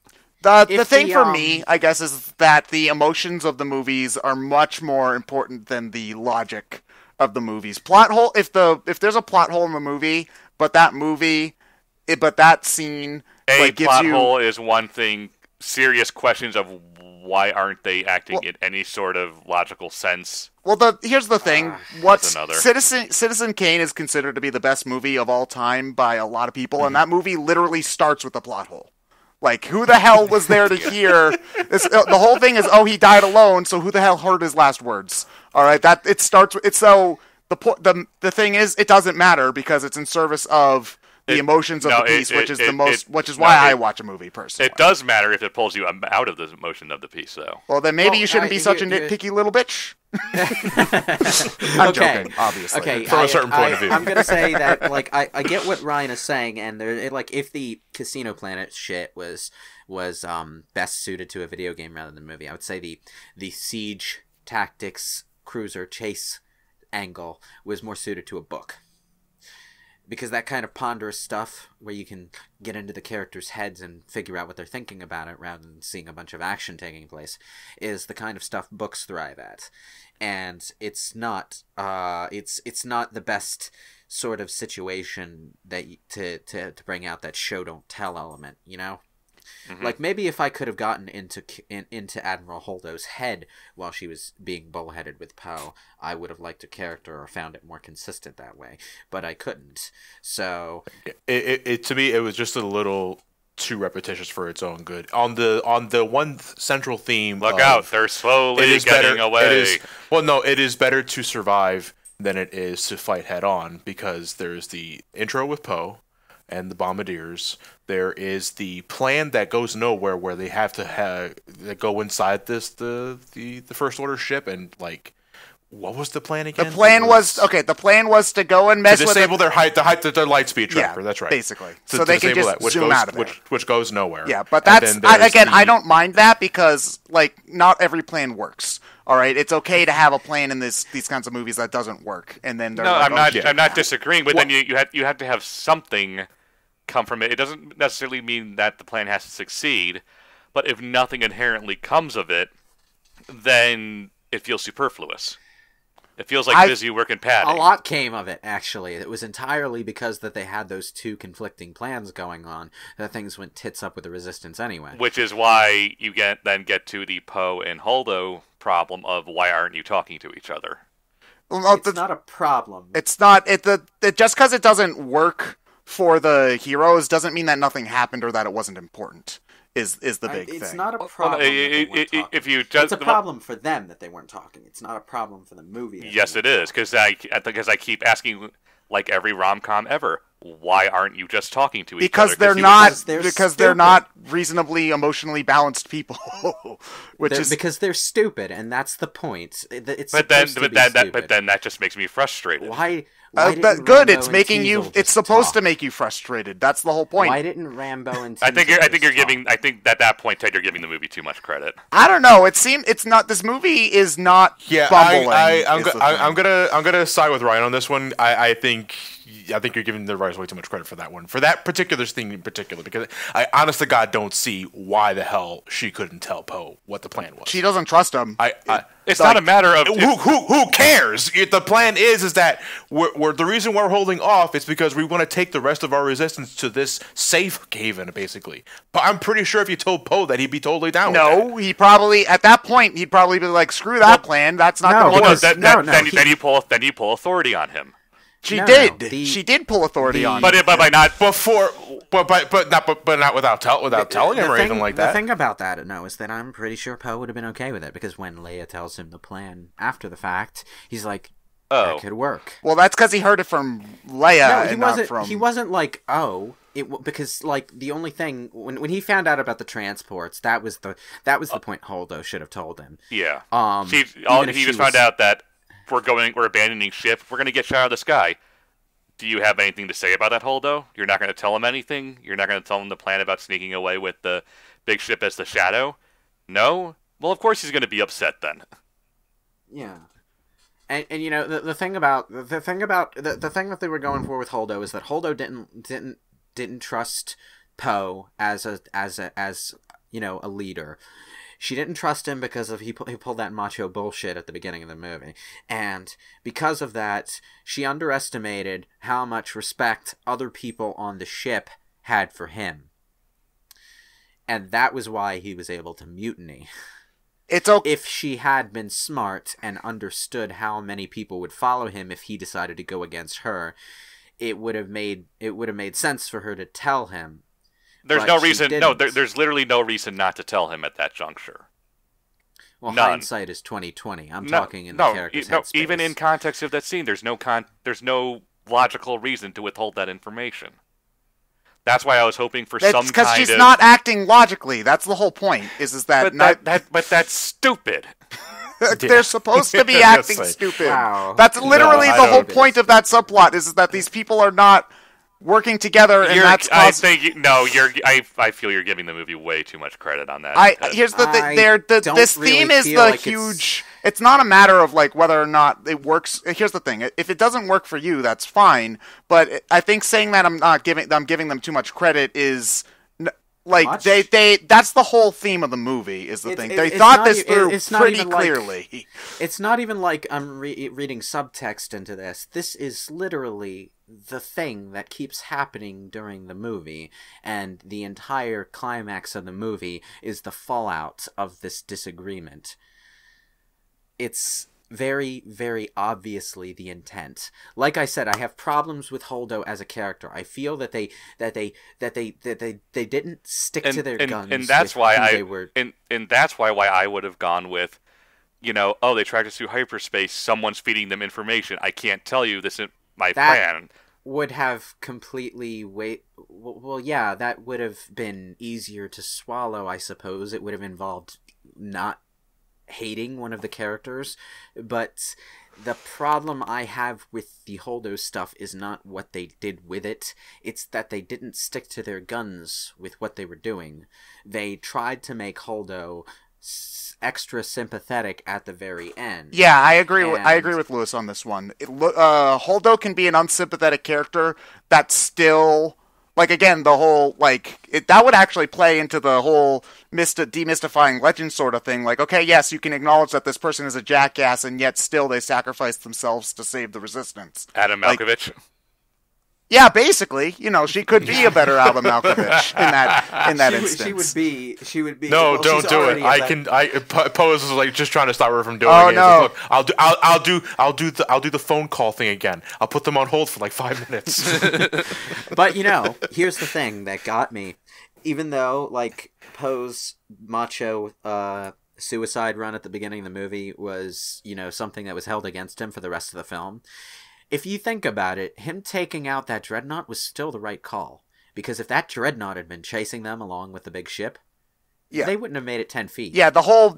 The thing for me, I guess, is that the emotions of the movies are much more important than the logic of the movies. Plot hole. If there's a plot hole in the movie, but that scene plot hole is one thing. Serious questions of why aren't they acting in any sort of logical sense? Well, here's the thing. Citizen Kane is considered to be the best movie of all time by a lot of people, and that movie literally starts with a plot hole. Like, who the hell was there to hear? The whole thing is, he died alone, so who the hell heard his last words? All right, the thing is, it doesn't matter because it's in service of the emotions of the piece, which is why I watch a movie personally. It does matter if it pulls you out of the emotion of the piece, though. Well, then maybe you shouldn't be such a nitpicky little bitch. I'm joking, obviously. Okay, from a certain point of view. I'm gonna say that, I get what Ryan is saying, and if the Casino Planet shit was best suited to a video game rather than a movie, I would say the siege tactics cruiser chase angle was more suited to a book. Because that kind of ponderous stuff, where you can get into the characters' heads and figure out what they're thinking about it, rather than seeing a bunch of action taking place, is the kind of stuff books thrive at. And it's not the best sort of situation that to bring out that show don't tell element, you know. Mm-hmm. Like, maybe if I could have gotten into Admiral Holdo's head while she was being bullheaded with Poe, I would have liked a character or found it more consistent that way. But I couldn't. So it to me, it was just a little too repetitious for its own good. On the one central theme, look out! They're slowly getting away. It is better to survive than it is to fight head on, because there's the intro with Poe and the bombardiers. There is the plan that goes nowhere, where they have to go inside the First Order ship, and what was the plan again? The plan was to go and mess to with disable their lightspeed tracker. Yeah, that's right. Basically, so they can just zoom out of there. Which goes nowhere. Yeah, but I don't mind that, because not every plan works. All right, it's okay to have a plan in these kinds of movies that doesn't work, and then I'm not disagreeing, but then you have to have something come from it. It doesn't necessarily mean that the plan has to succeed, but if nothing inherently comes of it, then it feels superfluous. It feels like busy work and padding. A lot came of it, actually. It was entirely because that they had those two conflicting plans going on that things went tits up with the Resistance anyway. Which is why you get to the Poe and Holdo problem of why aren't you talking to each other? Well, it's not a problem. It's not. Just because it doesn't work for the heroes doesn't mean that nothing happened or that it wasn't important. Is the big thing. It's not a problem. It's a problem for them that they weren't talking. It's not a problem for the movie. Yes, it is, because I keep asking, like every rom-com ever, why aren't you just talking to each other? Because they're not reasonably emotionally balanced people. Because they're stupid, and that's the point. But then that just makes me frustrated. Why good. It's making you. It's supposed to make you frustrated. That's the whole point. Why didn't Rambo and I think at that point, Ted, you're giving the movie too much credit. I don't know. It's not. This movie is not. Yeah, bumbling. I'm gonna side with Ryan on this one. I think you're giving the writers way too much credit for that one, for that particular thing in particular, because I honest to God don't see why the hell she couldn't tell Poe what the plan was. She doesn't trust him. It's not a matter of who cares. The plan is that the reason we're holding off is because we want to take the rest of our resistance to this safe haven, basically. But I'm pretty sure if you told Poe that, he'd be totally down with that. No, he probably at that point he'd probably be like, "Screw that plan. That's not going to work." Then you pull authority on him. She did pull authority on him. But by not before, but not without telling him or anything like that. The thing about that, is that I'm pretty sure Poe would have been okay with it, because when Leia tells him the plan after the fact, he's like, that could work. Well, that's because he heard it from Leia. No, he wasn't like, because like the only thing when he found out about the transports, that was the point Holdo should have told him. Yeah. He just found out that we're abandoning ship. We're going to get shot out of the sky. Do you have anything to say about that, Holdo? You're not going to tell him anything? You're not going to tell him the plan about sneaking away with the big ship as the Shadow? No? Well, of course he's going to be upset then. Yeah. And the thing that they were going for with Holdo is that Holdo didn't trust Poe as a leader. She didn't trust him because he pulled that macho bullshit at the beginning of the movie. And because of that, she underestimated how much respect other people on the ship had for him. And that was why he was able to mutiny. It's okay. If she had been smart and understood how many people would follow him if he decided to go against her, it would have made sense for her to tell him. There's no reason. No, there's literally no reason not to tell him at that juncture. Well, hindsight is 20/20. I'm talking in the character's headspace. Even in context of that scene, there's no logical reason to withhold that information. That's why I was hoping for some kind of... Because she's not acting logically. That's the whole point. But that's stupid. They're supposed to be acting stupid. Wow. That's literally the whole point of that subplot. Is that these people are not working together, and that's I feel you're giving the movie way too much credit on that. Here's the thing. This theme is the huge. It's not a matter of like whether or not it works. Here's the thing: if it doesn't work for you, that's fine. But I think saying that I'm giving them too much credit is like they. That's the whole theme of the movie. Is the thing they thought this through pretty clearly. It's not even like I'm reading subtext into this. This is literally the thing that keeps happening during the movie, and the entire climax of the movie is the fallout of this disagreement. It's very, very obviously the intent. Like I said, I have problems with Holdo as a character. I feel that they didn't stick to their guns, and that's why that's why I would have gone with, they tracked us through hyperspace. Someone's feeding them information. I can't tell you this is my plan. Would have completely that would have been easier to swallow, I suppose. It would have involved not hating one of the characters, but the problem I have with the Holdo stuff is not what they did with it. It's that they didn't stick to their guns with what they were doing. They tried to make Holdo extra sympathetic at the very end. Yeah, I agree with Lewis on this one. Holdo can be an unsympathetic character that still like, again, the whole, like, that would actually play into the whole demystifying legend sort of thing. Like, okay, yes, you can acknowledge that this person is a jackass, and yet still they sacrifice themselves to save the resistance. Adam Like, Malkovich. yeah, basically, you know, she could be a better Adam Malkovich in that instance. She would be. No, well, don't she's do already it. Pose is like just trying to stop her from doing Oh, it. no. Look, I'll do the phone call thing again. I'll put them on hold for like 5 minutes. But, you know, here's the thing that got me. Even though, like, Poe's macho suicide run at the beginning of the movie was, you know, something that was held against him for the rest of the film, if you think about it, him taking out that dreadnought was still the right call. Because if that dreadnought had been chasing them along with the big ship, they wouldn't have made it 10 feet. Yeah, the whole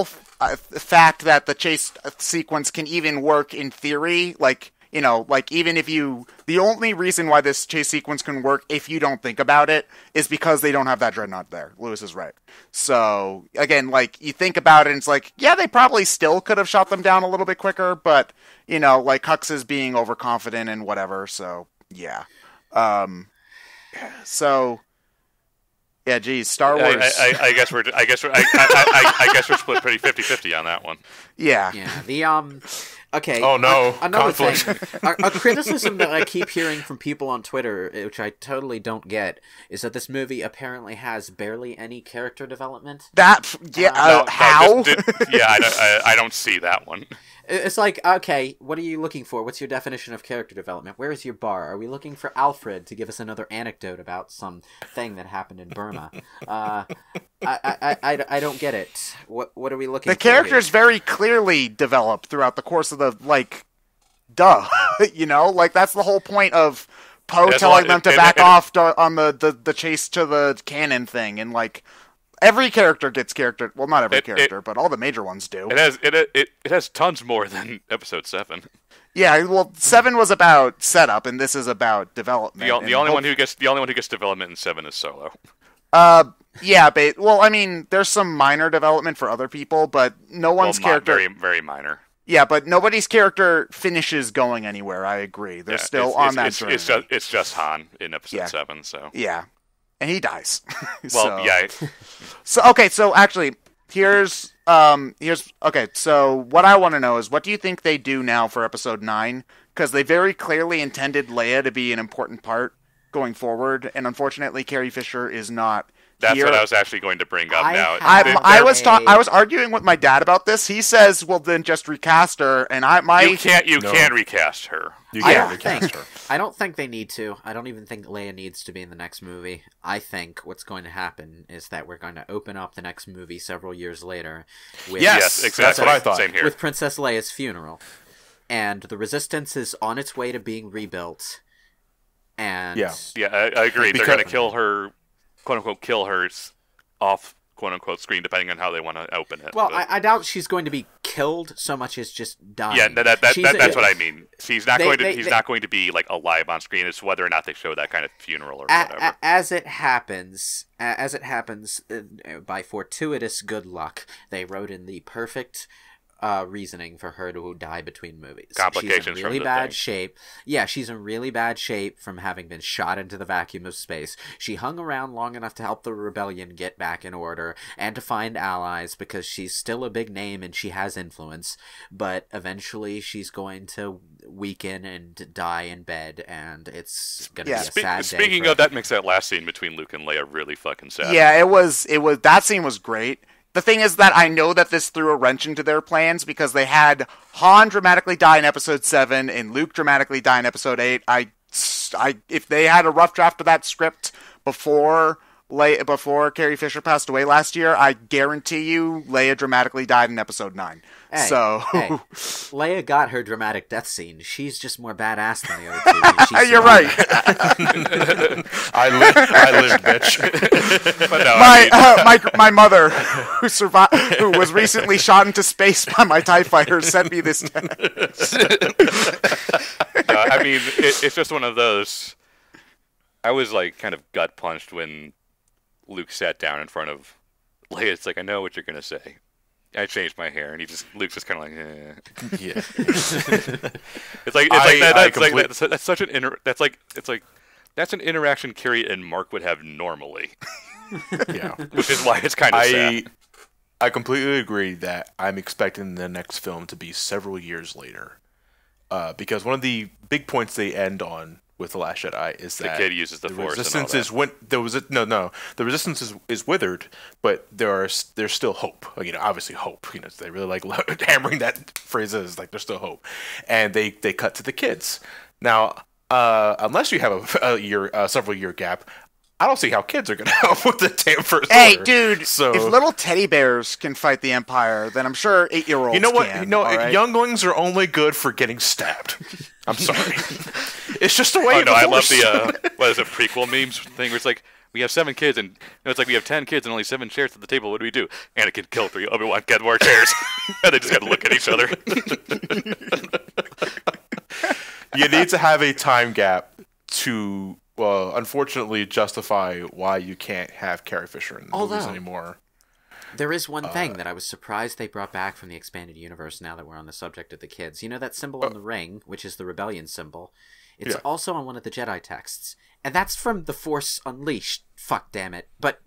fact that the chase sequence can even work in theory, like, you know, like, even if the only reason why this chase sequence can work if you don't think about it is because they don't have that dreadnought there. Lewis is right. So, again, like, you think about it and it's like, yeah, they probably still could have shot them down a little bit quicker, but, you know, like, Hux is being overconfident and whatever, so, yeah. So, yeah, geez, Star Wars. I guess we're split pretty 50-50 on that one. Yeah. Yeah. Okay. Oh no! Another Conflict. thing, a criticism that I keep hearing from people on Twitter, which I totally don't get, is that this movie apparently has barely any character development. How? I don't see that one. It's like, okay, what are you looking for? What's your definition of character development? Where is your bar? Are we looking for Alfred to give us another anecdote about some thing that happened in Burma? I don't get it. What are we looking for? The characters very clearly developed throughout the course of the, like, duh. You know? Like, that's the whole point of Poe telling them to back off on the chase to the cannon thing, and, like, every character gets character. Well, not every character, but all the major ones do. It has tons more than Episode 7. Yeah, well, 7 was about setup, and this is about development. The only one who gets development in 7 is Solo. Yeah, but, well, I mean, there's some minor development for other people, but no one's character. Very, very minor. Yeah, but nobody's character finishes going anywhere. I agree. They're still on that journey. It's just Han in Episode 7. So yeah, and he dies. Well, yeah. So okay, so actually, here's okay. So what I want to know is, what do you think they do now for Episode 9? Because they very clearly intended Leia to be an important part going forward, and unfortunately, Carrie Fisher is not. That's what I was actually going to bring up now. I was arguing with my dad about this. He says, "Well, then just recast her." And you can't recast her. You can't recast her. I don't think they need to. I don't even think Leia needs to be in the next movie. I think what's going to happen is that we're going to open up the next movie several years later. Yes, exactly. That's what I thought. Same here. With Princess Leia's funeral, and the Resistance is on its way to being rebuilt. And I agree. They're going to kill her. "Quote unquote," kill her off "quote unquote" screen, depending on how they want to open it. Well, I doubt she's going to be killed so much as just dying. Yeah, that's what I mean. He's not going to be like alive on screen. It's whether or not they show that kind of funeral or whatever. As it happens, by fortuitous good luck, they wrote in the perfect reasoning for her to die between movies. Complications. She's in really bad shape. Yeah, she's in really bad shape from having been shot into the vacuum of space. She hung around long enough to help the rebellion get back in order and to find allies because she's still a big name and she has influence. But eventually she's going to weaken and die in bed, and it's going to be a sad day. Speaking of, that makes that last scene between Luke and Leia really fucking sad. Yeah, it was. That scene was great. The thing is that I know that this threw a wrench into their plans because they had Han dramatically die in Episode 7 and Luke dramatically die in Episode 8. If they had a rough draft of that script before Carrie Fisher passed away last year, I guarantee you Leia dramatically died in Episode 9. Hey, Leia got her dramatic death scene. She's just more badass than the other two. You're right. I live, bitch. But no, my mother, who survived, who was recently shot into space by my TIE fighter, sent me this text. I mean, it's just one of those. I was like kind of gut punched when Luke sat down in front of Leia. It's like, I know what you're gonna say. I changed my hair, and Luke's just kind of like, eh. Yeah. That's such an it's like That's an interaction Carrie and Mark would have normally. Yeah. Which is why it's kind of sad. I completely agree that I'm expecting the next film to be several years later. Because one of the big points they end on with The Last Jedi is that the kid uses the Force resistance and all that. the resistance is withered, but there's still hope. Obviously hope. They really like hammering that phrase is like there's still hope, and they cut to the kids. Now, unless you have a several year gap, I don't see how kids are going to help with the damn First Hey, Order. dude, So, if little teddy bears can fight the Empire, then I'm sure 8-year-olds you know what? can. No, all right? younglings are only good for getting stabbed. I'm sorry. It's just the way. Oh no, I love Force. the what is it, prequel memes thing where it's like we have 7 kids and it's like we have 10 kids and only 7 chairs at the table. What do we do? Anakin kill 3. Obi-Wan get more chairs, and they just got to look at each other. You need to have a time gap to, unfortunately, justify why you can't have Carrie Fisher in the movies anymore. There is one thing that I was surprised they brought back from the expanded universe now that we're on the subject of the kids. You know that symbol on the ring, which is the rebellion symbol? It's also on one of the Jedi texts. And that's from The Force Unleashed. Fuck damn it. But...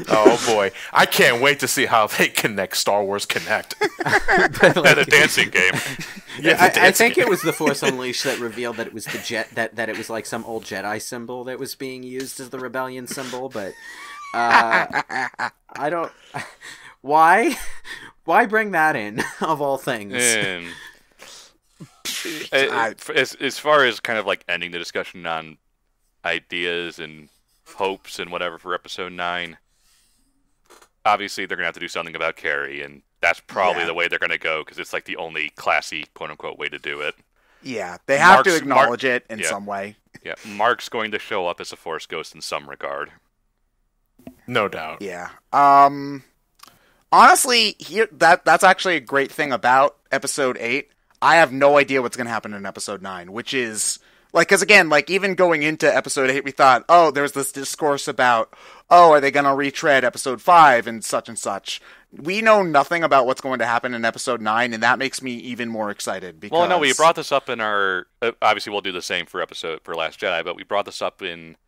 Oh boy, I can't wait to see how they connect Star Wars Connect. At a dancing game. I think it was The Force Unleashed that revealed that it was that it was like some old Jedi symbol that was being used as the rebellion symbol, but I don't. Why bring that in of all things? As far as kind of like ending the discussion on ideas and hopes and whatever for Episode 9, obviously they're gonna have to do something about Carrie, and that's probably the way they're gonna go because it's like the only classy quote unquote way to do it. Yeah, they have to acknowledge it in some way. Yeah, Mark's going to show up as a Force ghost in some regard. No doubt. Yeah. Honestly, that's actually a great thing about Episode 8. I have no idea what's going to happen in Episode 9, which is... Like, because again, like, even going into Episode 8, we thought, oh, there's this discourse about, are they going to retread Episode 5 and such? We know nothing about what's going to happen in Episode 9, and that makes me even more excited. Because... Well, no, we brought this up in our... obviously, we'll do the same for Last Jedi, but we brought this up in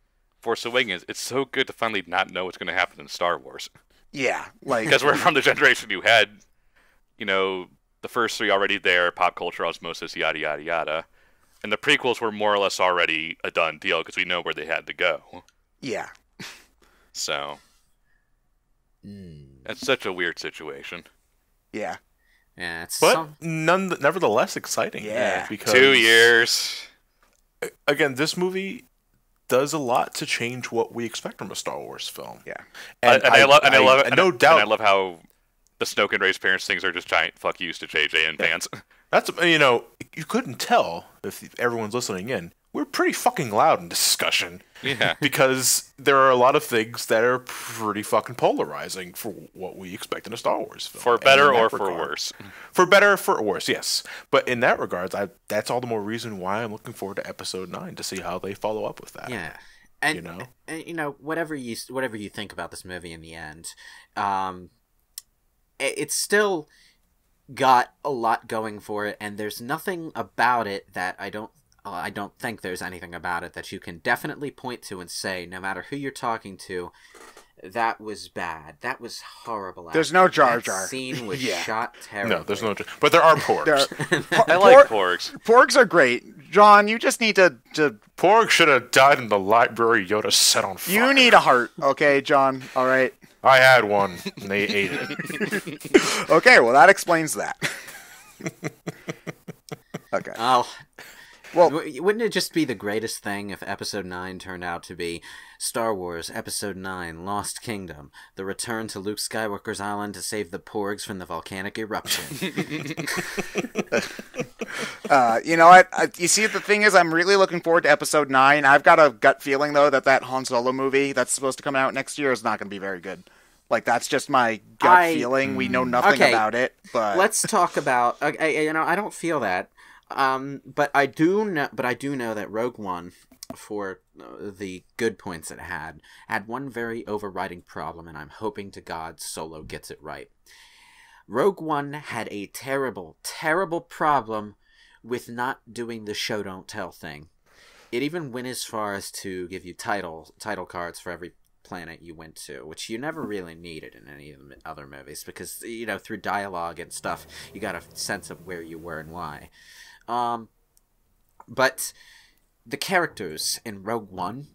Force Awakens. It's so good to finally not know what's going to happen in Star Wars. Yeah, like... Because we're from the generation who had, the first 3 already there, pop culture, osmosis, yada, yada, yada. And the prequels were more or less already a done deal because we know where they had to go. Yeah. So. That's such a weird situation. Yeah. Yeah, it's nevertheless exciting. Yeah. Because 2 years. Again, this movie does a lot to change what we expect from a Star Wars film. Yeah. And I love how the Snoke and Rey's parents things are just giant fuck yous to JJ and fans. That's, you couldn't tell if everyone's listening in. We're pretty fucking loud in discussion. Yeah. Because there are a lot of things that are pretty fucking polarizing for what we expect in a Star Wars film. For better or for worse. For better or for worse, yes. But in that regards, that's all the more reason why I'm looking forward to Episode 9 to see how they follow up with that. Yeah. And, whatever you think about this movie in the end, it's still got a lot going for it, and there's nothing about it that I don't think there's anything about it that you can definitely point to and say, no matter who you're talking to, that was bad. That was horrible. There's no Jar Jar. That scene was shot terribly. No, there's no. But there are porgs. I like porgs. Porgs are great. John, you just need to... Porg should have died in the library Yoda set on fire. You need a heart, okay, John? All right. I had one, and they ate it. Okay, well, that explains that. Okay. Well, wouldn't it just be the greatest thing if Episode 9 turned out to be Star Wars Episode 9 Lost Kingdom, the return to Luke Skywalker's island to save the porgs from the volcanic eruption? You know what? You see, the thing is, I'm really looking forward to Episode 9. I've got a gut feeling, though, that Han Solo movie that's supposed to come out next year is not going to be very good. Like, that's just my gut feeling. We know nothing about it, but... Let's talk about... I don't feel that. But I do know that Rogue One, for the good points it had one very overriding problem, and I'm hoping to God Solo gets it right. Rogue One had a terrible, terrible problem with not doing the show don't tell thing. It even went as far as to give you title cards for every planet you went to, which you never really needed in any of the other movies, because, you know, through dialogue and stuff, you got a sense of where you were and why. But the characters in Rogue One,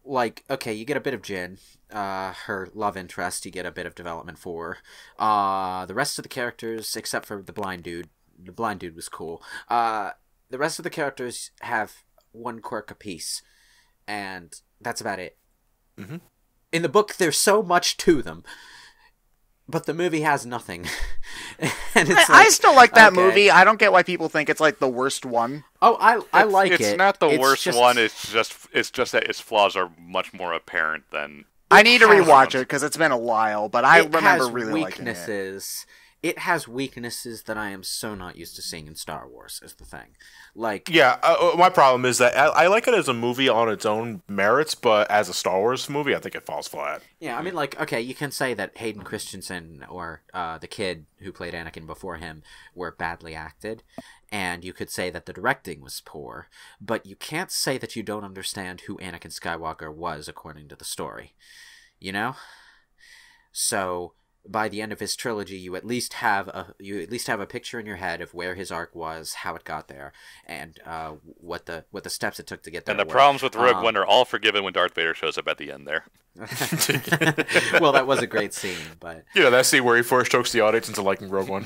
like, okay, you get a bit of Jyn, her love interest, you get a bit of development for. The rest of the characters, except for the blind dude was cool. The rest of the characters have one quirk apiece, and that's about it. Mm-hmm. In the book, there's so much to them, but the movie has nothing. And it's I still like that movie. I don't get why people think it's like the worst one. Oh, I like it. It's not the worst one. It's just that its flaws are much more apparent than. I need to rewatch it because it's been a while, but I remember really liking it. It has weaknesses that I am so not used to seeing in Star Wars, is the thing. Like, yeah, my problem is that I like it as a movie on its own merits, but as a Star Wars movie, I think it falls flat. Yeah, I mean, like, okay, you can say that Hayden Christensen or the kid who played Anakin before him were badly acted, and you could say that the directing was poor, but you can't say that you don't understand who Anakin Skywalker was according to the story. You know? So by the end of his trilogy, you at least have a picture in your head of where his arc was, how it got there, and what the steps it took to get there. And the problems with Rogue One are all forgiven when Darth Vader shows up at the end there. Well, that was a great scene, but that scene where he first chokes the audience into liking Rogue One.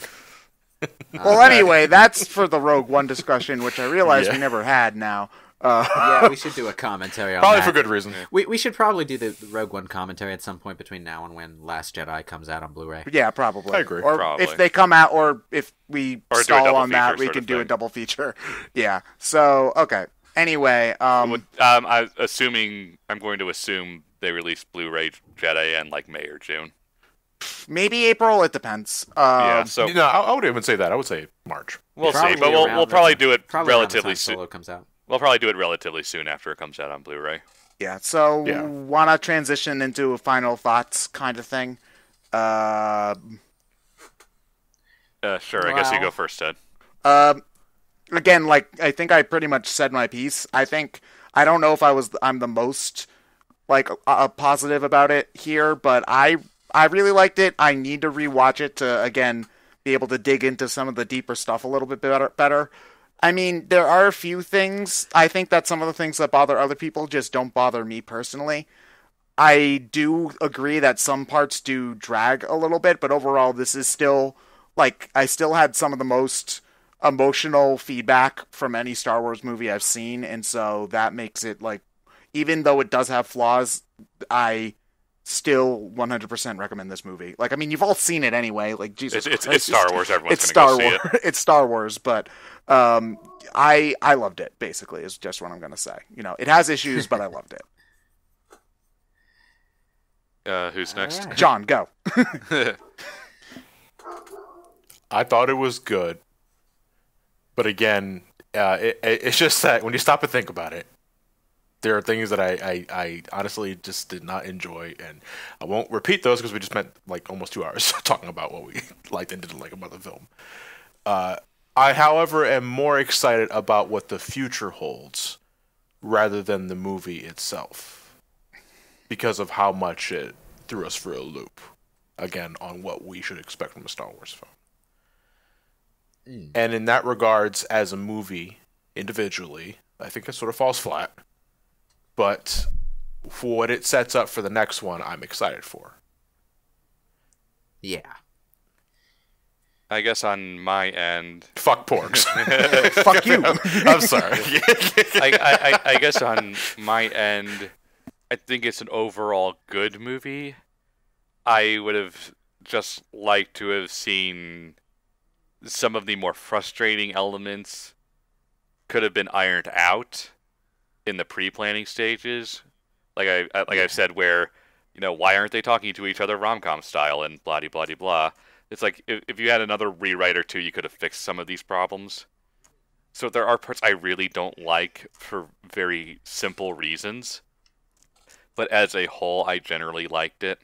Well, anyway, that's for the Rogue One discussion, which I realize we never had now. Yeah, we should do a commentary on probably that. For good reason. We should probably do the Rogue One commentary at some point between now and when Last Jedi comes out on Blu-ray. Yeah, probably. I agree. Or probably. If they come out, or if we stall on that, we can do a double feature. Yeah. So, okay. Anyway, I'm going to assume they release Blu-ray Jedi in like May or June. Maybe April. It depends. So no, I wouldn't even say that. I would say March. We'll see, but we'll probably do it relatively soon. Solo comes out. We'll probably do it relatively soon after it comes out on Blu-ray. Yeah, so want to transition into a final thoughts kind of thing? Sure, I guess you go first, Ted. Again, like, I think I pretty much said my piece. I don't know if I'm the most, like, positive about it here, but I really liked it. I need to rewatch it to, again, be able to dig into some of the deeper stuff a little bit better. I mean, there are a few things. I think that some of the things that bother other people just don't bother me personally. I do agree that some parts do drag a little bit, but overall, this is still, like, I still had some of the most emotional feedback from any Star Wars movie I've seen, and so that makes it, like, even though it does have flaws, I still 100% recommend this movie. Like, I mean, you've all seen it anyway. Like, Jesus Christ. It's Star Wars. Everyone's going to go see it. It's Star Wars, but I loved it, basically, is just what I'm going to say. You know, it has issues, but I loved it. Who's next? Right. John, go. I thought it was good. But again, it's just that when you stop and think about it, there are things that I honestly just did not enjoy, and I won't repeat those because we just spent like almost 2 hours talking about what we liked and didn't like about the film. I, however, am more excited about what the future holds rather than the movie itself because of how much it threw us for a loop, again, on what we should expect from a Star Wars film. And in that regards, as a movie, individually, I think it sort of falls flat. But for what it sets up for the next one, I'm excited for. Yeah. I guess on my end... Fuck porks. Fuck you. I'm sorry. I guess on my end, I think it's an overall good movie. I would have just liked to have seen some of the more frustrating elements could have been ironed out in the pre-planning stages, I've said, where, you know, why aren't they talking to each other rom-com style and blah blah blah blah. It's like if you had another rewrite or two, you could have fixed some of these problems. So there are parts I really don't like for very simple reasons, but as a whole, I generally liked it.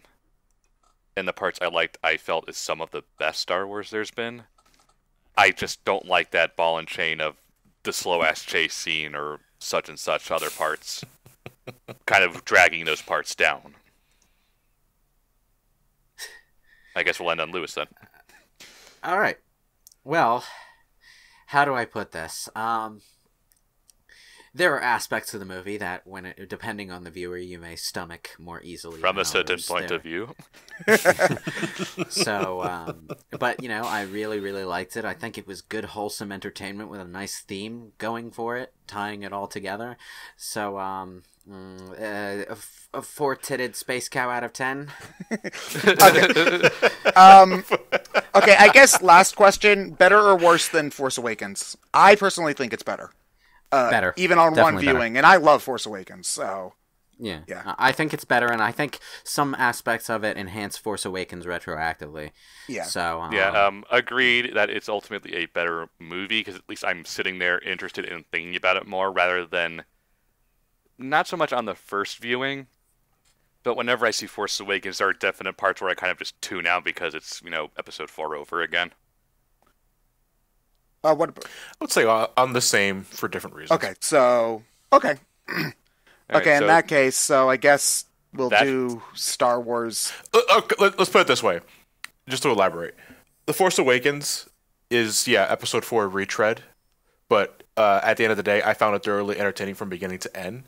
And the parts I liked, I felt is some of the best Star Wars there's been. I just don't like that ball and chain of the slow-ass chase scene or such and such other parts. Kind of dragging those parts down. I guess we'll end on Lewis then. All right. Well, how do I put this? There are aspects of the movie that, depending on the viewer, you may stomach more easily. From a certain point of view. So, but, I really, really liked it. I think it was good, wholesome entertainment with a nice theme going for it, tying it all together. So, a 4-titted space cow out of 10. Okay, I guess last question, better or worse than Force Awakens? I personally think it's better. Better. Even on Definitely one viewing, better. and I love Force Awakens, so... Yeah. Yeah. I think it's better, and I think some aspects of it enhance Force Awakens retroactively. Yeah. So, agreed that it's ultimately a better movie, because at least I'm sitting there interested in thinking about it more, rather than... Not so much on the first viewing, but whenever I see Force Awakens, there are definite parts where I kind of just tune out because it's, episode 4 over again. What? I would say on the same for different reasons. Okay, so... Okay. All Okay, right, in that case, so I guess we'll do Star Wars. Let's put it this way, just to elaborate. The Force Awakens is, episode 4 retread, but at the end of the day, I found it thoroughly entertaining from beginning to end.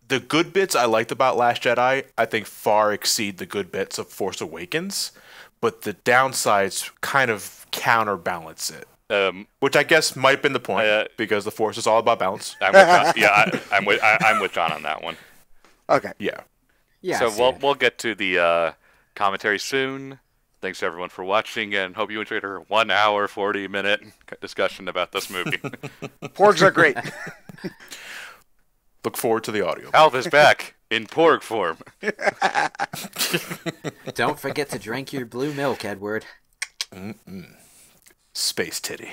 The good bits I liked about Last Jedi, I think, far exceed the good bits of Force Awakens, but the downsides kind of counterbalance it. Which I guess might have been the point, because the Force is all about balance. I'm with John. I'm with John on that one. Okay. Yeah. yeah. So we'll get to the commentary soon. Thanks everyone for watching, and hope you enjoyed our 1 hour 40-minute discussion about this movie. Porgs are great. Look forward to the audio. Alf is back in porg form. Don't forget to drink your blue milk, Edward. Space titty.